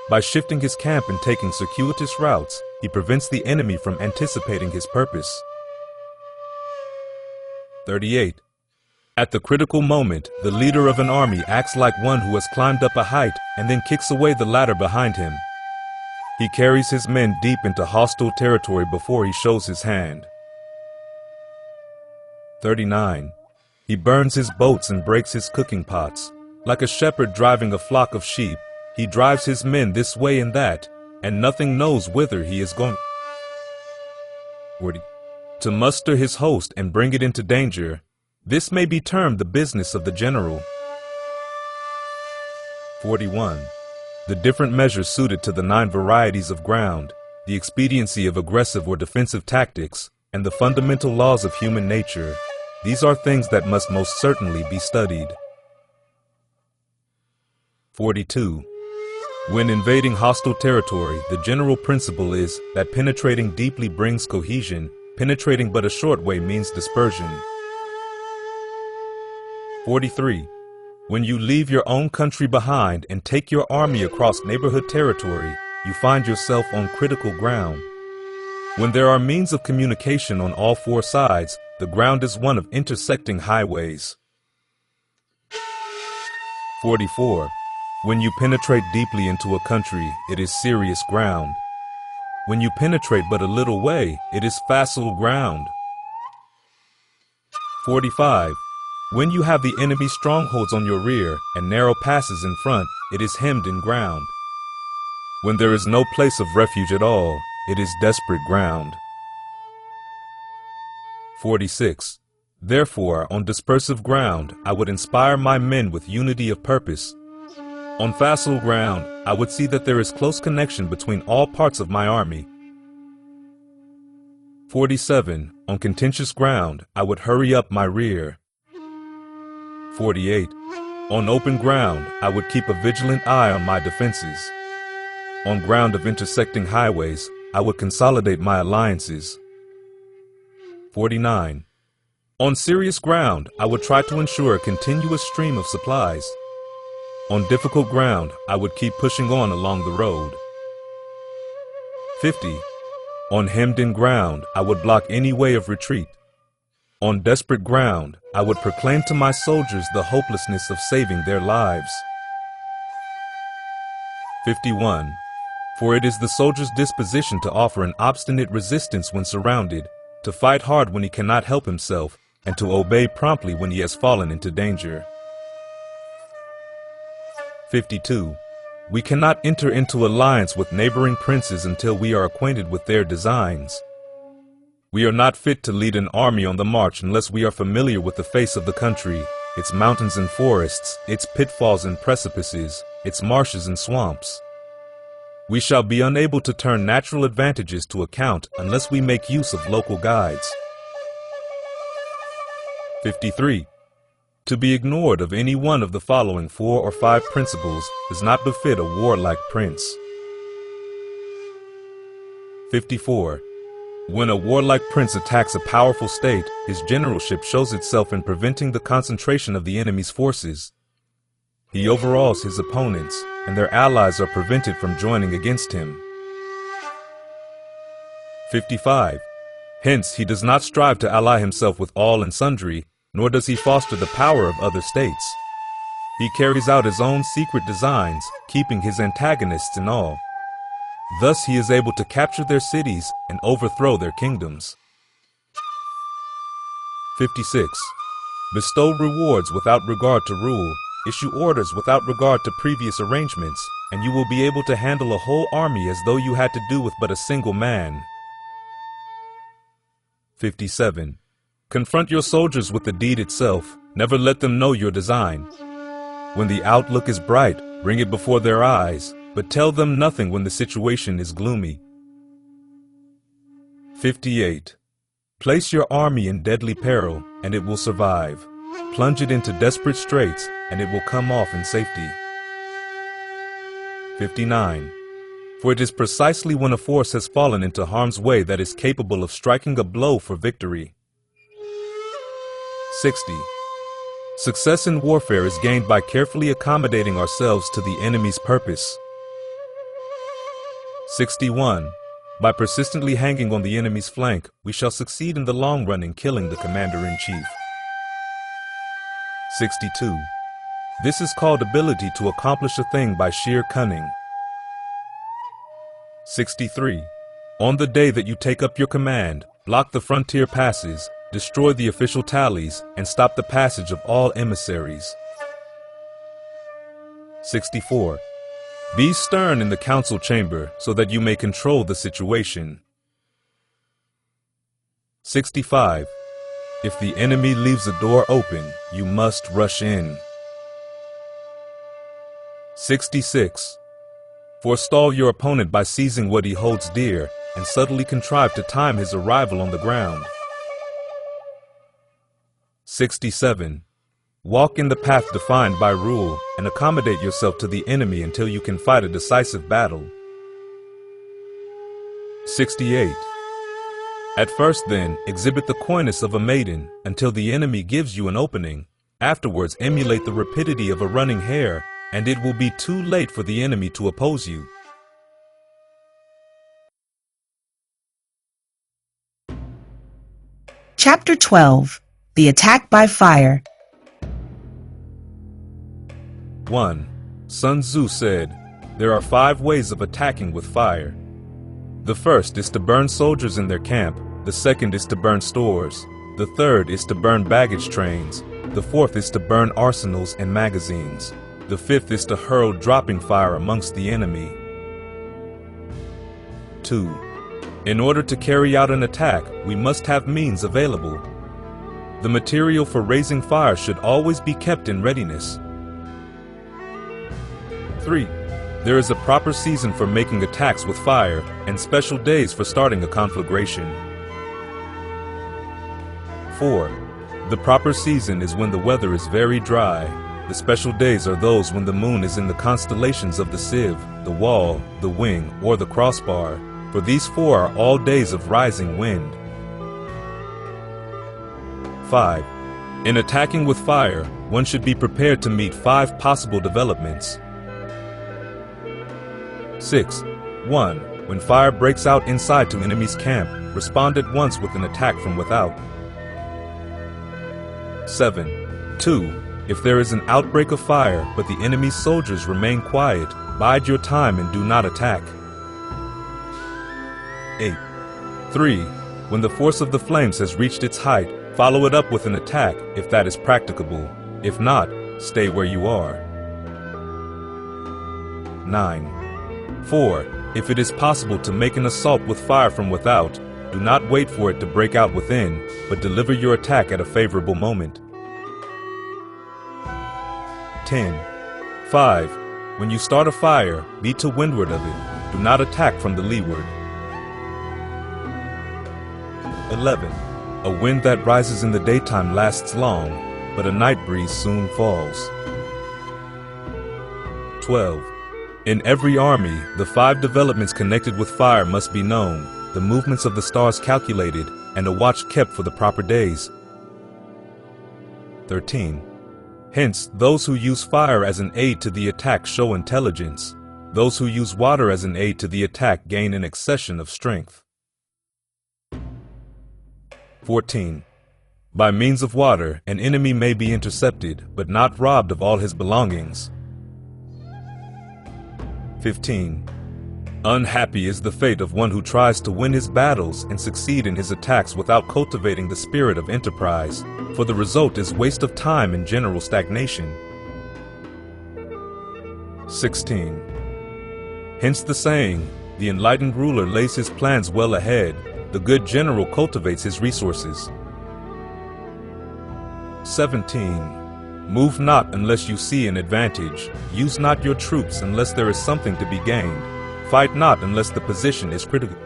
By shifting his camp and taking circuitous routes, he prevents the enemy from anticipating his purpose. 38. At the critical moment, the leader of an army acts like one who has climbed up a height and then kicks away the ladder behind him. He carries his men deep into hostile territory before he shows his hand. 39. He burns his boats and breaks his cooking pots. Like a shepherd driving a flock of sheep, he drives his men this way and that, and nothing knows whither he is going. 40. To muster his host and bring it into danger, this may be termed the business of the general. 41. The different measures suited to the 9 varieties of ground, the expediency of aggressive or defensive tactics, and the fundamental laws of human nature. These are things that must most certainly be studied. 42. When invading hostile territory, the general principle is that penetrating deeply brings cohesion, penetrating but a short way means dispersion. 43. When you leave your own country behind and take your army across neighborhood territory, you find yourself on critical ground. When there are means of communication on all 4 sides, the ground is one of intersecting highways. 44. When you penetrate deeply into a country, it is serious ground. When you penetrate but a little way, it is facile ground. 45. When you have the enemy's strongholds on your rear and narrow passes in front, it is hemmed in ground. When there is no place of refuge at all, it is desperate ground. 46. Therefore, on dispersive ground, I would inspire my men with unity of purpose. On facile ground, I would see that there is close connection between all parts of my army. 47. On contentious ground, I would hurry up my rear. 48. On open ground, I would keep a vigilant eye on my defenses. On ground of intersecting highways, I would consolidate my alliances. 49. On serious ground, I would try to ensure a continuous stream of supplies. On difficult ground, I would keep pushing on along the road. 50. On hemmed-in ground, I would block any way of retreat. On desperate ground, I would proclaim to my soldiers the hopelessness of saving their lives. 51. For it is the soldier's disposition to offer an obstinate resistance when surrounded, to fight hard when he cannot help himself, and to obey promptly when he has fallen into danger. 52. We cannot enter into alliance with neighboring princes until we are acquainted with their designs. We are not fit to lead an army on the march unless we are familiar with the face of the country, its mountains and forests, its pitfalls and precipices, its marshes and swamps. We shall be unable to turn natural advantages to account unless we make use of local guides. 53. To be ignored of any one of the following 4 or 5 principles does not befit a warlike prince. 54. When a warlike prince attacks a powerful state, his generalship shows itself in preventing the concentration of the enemy's forces. He overawes his opponents, and their allies are prevented from joining against him. 55. Hence, he does not strive to ally himself with all and sundry, nor does he foster the power of other states. He carries out his own secret designs, keeping his antagonists in awe. Thus he is able to capture their cities and overthrow their kingdoms. 56. Bestow rewards without regard to rule, issue orders without regard to previous arrangements, and you will be able to handle a whole army as though you had to do with but a single man. 57. Confront your soldiers with the deed itself, never let them know your design. When the outlook is bright, bring it before their eyes, but tell them nothing when the situation is gloomy. 58. Place your army in deadly peril, and it will survive. Plunge it into desperate straits, and it will come off in safety. 59. For it is precisely when a force has fallen into harm's way that is capable of striking a blow for victory. 60. Success in warfare is gained by carefully accommodating ourselves to the enemy's purpose. 61. By persistently hanging on the enemy's flank, we shall succeed in the long run in killing the commander-in-chief. 62. This is called ability to accomplish a thing by sheer cunning. 63. On the day that you take up your command, block the frontier passes, destroy the official tallies, and stop the passage of all emissaries. 64. Be stern in the council chamber so that you may control the situation. 65. If the enemy leaves a door open, you must rush in. 66. Forestall your opponent by seizing what he holds dear and subtly contrive to time his arrival on the ground. 67. Walk in the path defined by rule and accommodate yourself to the enemy until you can fight a decisive battle. 68. At first, then, exhibit the coyness of a maiden until the enemy gives you an opening. Afterwards, emulate the rapidity of a running hare, and it will be too late for the enemy to oppose you. Chapter 12. The Attack by Fire. 1. Sun Tzu said, "There are 5 ways of attacking with fire. The first is to burn soldiers in their camp, the second is to burn stores, the third is to burn baggage trains, the fourth is to burn arsenals and magazines, the fifth is to hurl dropping fire amongst the enemy." 2. In order to carry out an attack, we must have means available. The material for raising fire should always be kept in readiness. 3. There is a proper season for making attacks with fire and special days for starting a conflagration. 4. The proper season is when the weather is very dry. The special days are those when the moon is in the constellations of the sieve, the wall, the wing, or the crossbar, for these 4 are all days of rising wind. 5. In attacking with fire, one should be prepared to meet 5 possible developments. 6. 1. When fire breaks out inside to enemy's camp, respond at once with an attack from without. 7. 2. If there is an outbreak of fire, but the enemy's soldiers remain quiet, bide your time and do not attack. 8. 3. When the force of the flames has reached its height, follow it up with an attack if that is practicable. If not, stay where you are. 9. 4. If it is possible to make an assault with fire from without, do not wait for it to break out within, but deliver your attack at a favorable moment. 10. 5. When you start a fire, be to windward of it. Do not attack from the leeward. 11. A wind that rises in the daytime lasts long, but a night breeze soon falls. 12. In every army, the 5 developments connected with fire must be known, the movements of the stars calculated, and a watch kept for the proper days. 13. Hence, those who use fire as an aid to the attack show intelligence. Those who use water as an aid to the attack gain an accession of strength. 14. By means of water, an enemy may be intercepted, but not robbed of all his belongings. 15. Unhappy is the fate of one who tries to win his battles and succeed in his attacks without cultivating the spirit of enterprise, for the result is waste of time and general stagnation. 16. Hence the saying, the enlightened ruler lays his plans well ahead, the good general cultivates his resources. 17. Move not unless you see an advantage. Use not your troops unless there is something to be gained. Fight not unless the position is critical.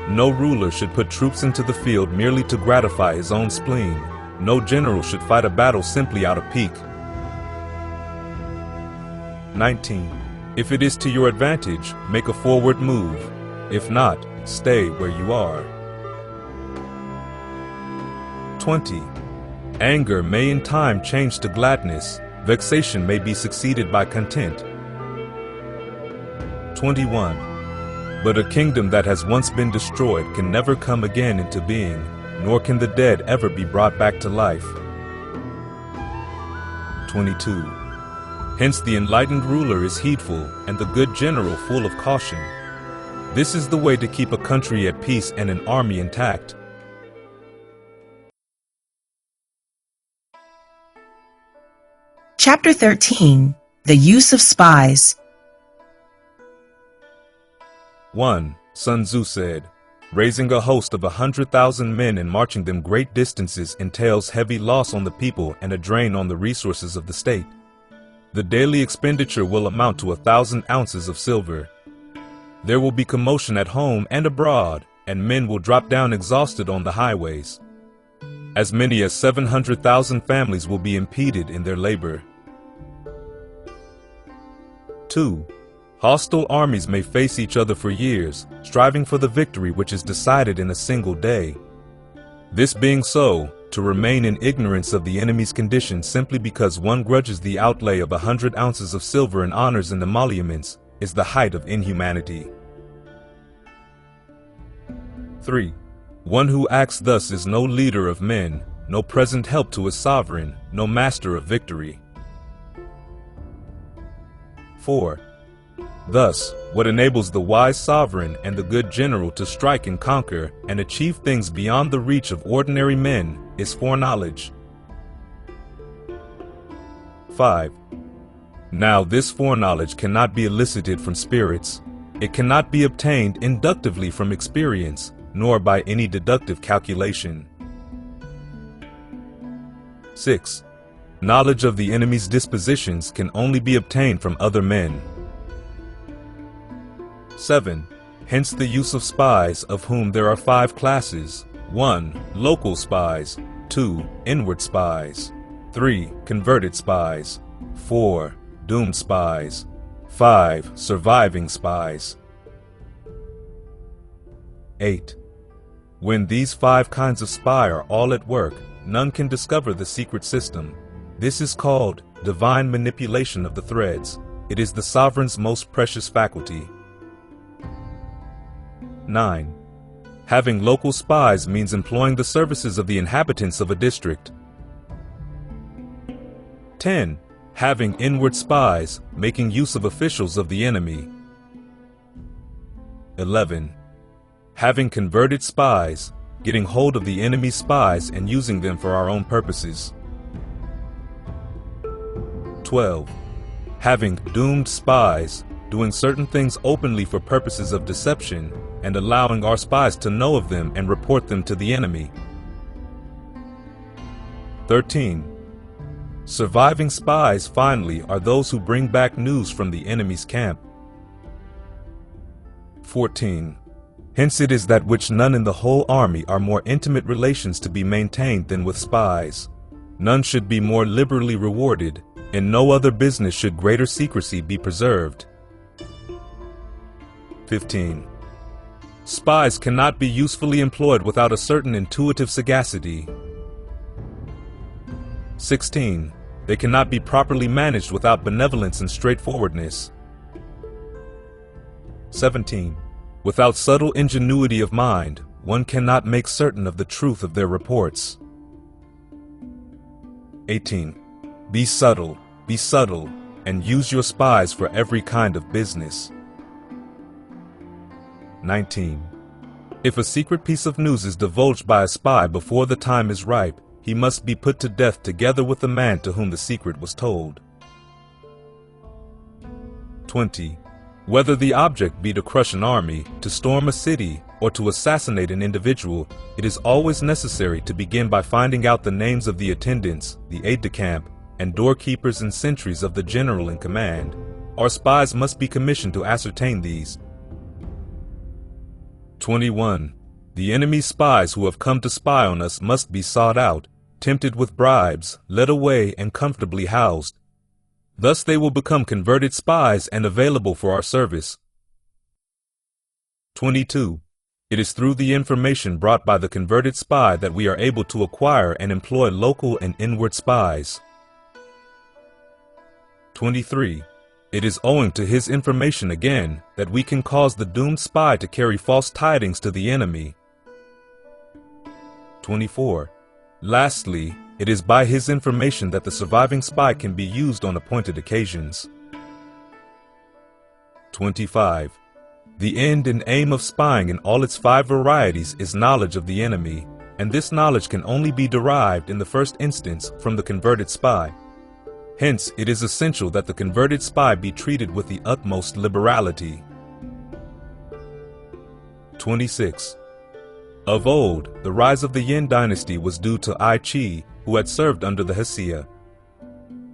No ruler should put troops into the field merely to gratify his own spleen. No general should fight a battle simply out of pique. 19. If it is to your advantage, make a forward move. If not, stay where you are. 20. Anger may in time change to gladness. Vexation may be succeeded by content. 21. But a kingdom that has once been destroyed can never come again into being, nor can the dead ever be brought back to life. 22. Hence the enlightened ruler is heedful, and the good general full of caution. This is the way to keep a country at peace and an army intact. Chapter 13. The Use of Spies. 1. Sun Tzu said, raising a host of 100,000 men and marching them great distances entails heavy loss on the people and a drain on the resources of the state. The daily expenditure will amount to 1,000 ounces of silver. There will be commotion at home and abroad, and men will drop down exhausted on the highways. As many as 700,000 families will be impeded in their labor. 2. Hostile armies may face each other for years, striving for the victory which is decided in a single day. This being so, to remain in ignorance of the enemy's condition simply because one grudges the outlay of 100 ounces of silver in honors and emoluments is the height of inhumanity. 3. One who acts thus is no leader of men, no present help to his sovereign, no master of victory. 4. Thus, what enables the wise sovereign and the good general to strike and conquer and achieve things beyond the reach of ordinary men is foreknowledge. 5. Now this foreknowledge cannot be elicited from spirits. It cannot be obtained inductively from experience, nor by any deductive calculation. 6. Knowledge of the enemy's dispositions can only be obtained from other men. 7. Hence the use of spies, of whom there are 5 classes. 1. Local spies. 2. Inward spies. 3. Converted spies. 4. Doomed spies. 5. Surviving spies. 8. When these 5 kinds of spy are all at work, none can discover the secret system. This is called divine manipulation of the threads. It is the sovereign's most precious faculty. 9. Having local spies means employing the services of the inhabitants of a district. 10. Having inward spies, making use of officials of the enemy. 11. Having converted spies, getting hold of the enemy's spies and using them for our own purposes. 12. having doomed spies, doing certain things openly for purposes of deception, and allowing our spies to know of them and report them to the enemy. 13. Surviving spies, finally, are those who bring back news from the enemy's camp. 14. Hence it is that which none in the whole army are more intimate relations to be maintained than with spies. None should be more liberally rewarded. In no other business should greater secrecy be preserved. 15. Spies cannot be usefully employed without a certain intuitive sagacity. 16. They cannot be properly managed without benevolence and straightforwardness. 17. Without subtle ingenuity of mind, one cannot make certain of the truth of their reports. 18. Be subtle, and use your spies for every kind of business. 19. If a secret piece of news is divulged by a spy before the time is ripe, he must be put to death together with the man to whom the secret was told. 20. Whether the object be to crush an army, to storm a city, or to assassinate an individual, it is always necessary to begin by finding out the names of the attendants, the aide-de-camp, and doorkeepers and sentries of the general in command. Our spies must be commissioned to ascertain these. 21. The enemy's spies who have come to spy on us must be sought out, tempted with bribes, led away, and comfortably housed. Thus they will become converted spies and available for our service. 22. It is through the information brought by the converted spy that we are able to acquire and employ local and inward spies. 23. It is owing to his information again that we can cause the doomed spy to carry false tidings to the enemy. 24. Lastly, it is by his information that the surviving spy can be used on appointed occasions. 25. The end and aim of spying in all its 5 varieties is knowledge of the enemy, and this knowledge can only be derived in the first instance from the converted spy. Hence, it is essential that the converted spy be treated with the utmost liberality. 26. Of old, the rise of the Yin dynasty was due to Ai Qi, who had served under the Hsia.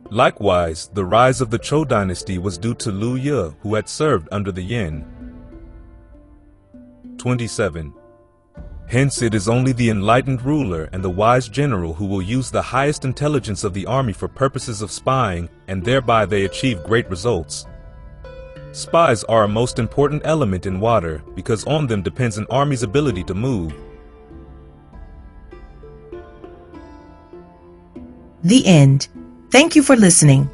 Likewise, the rise of the Chou dynasty was due to Liu Ye, who had served under the Yin. 27. Hence it is only the enlightened ruler and the wise general who will use the highest intelligence of the army for purposes of spying, and thereby they achieve great results. Spies are a most important element in water because on them depends an army's ability to move. The end. Thank you for listening.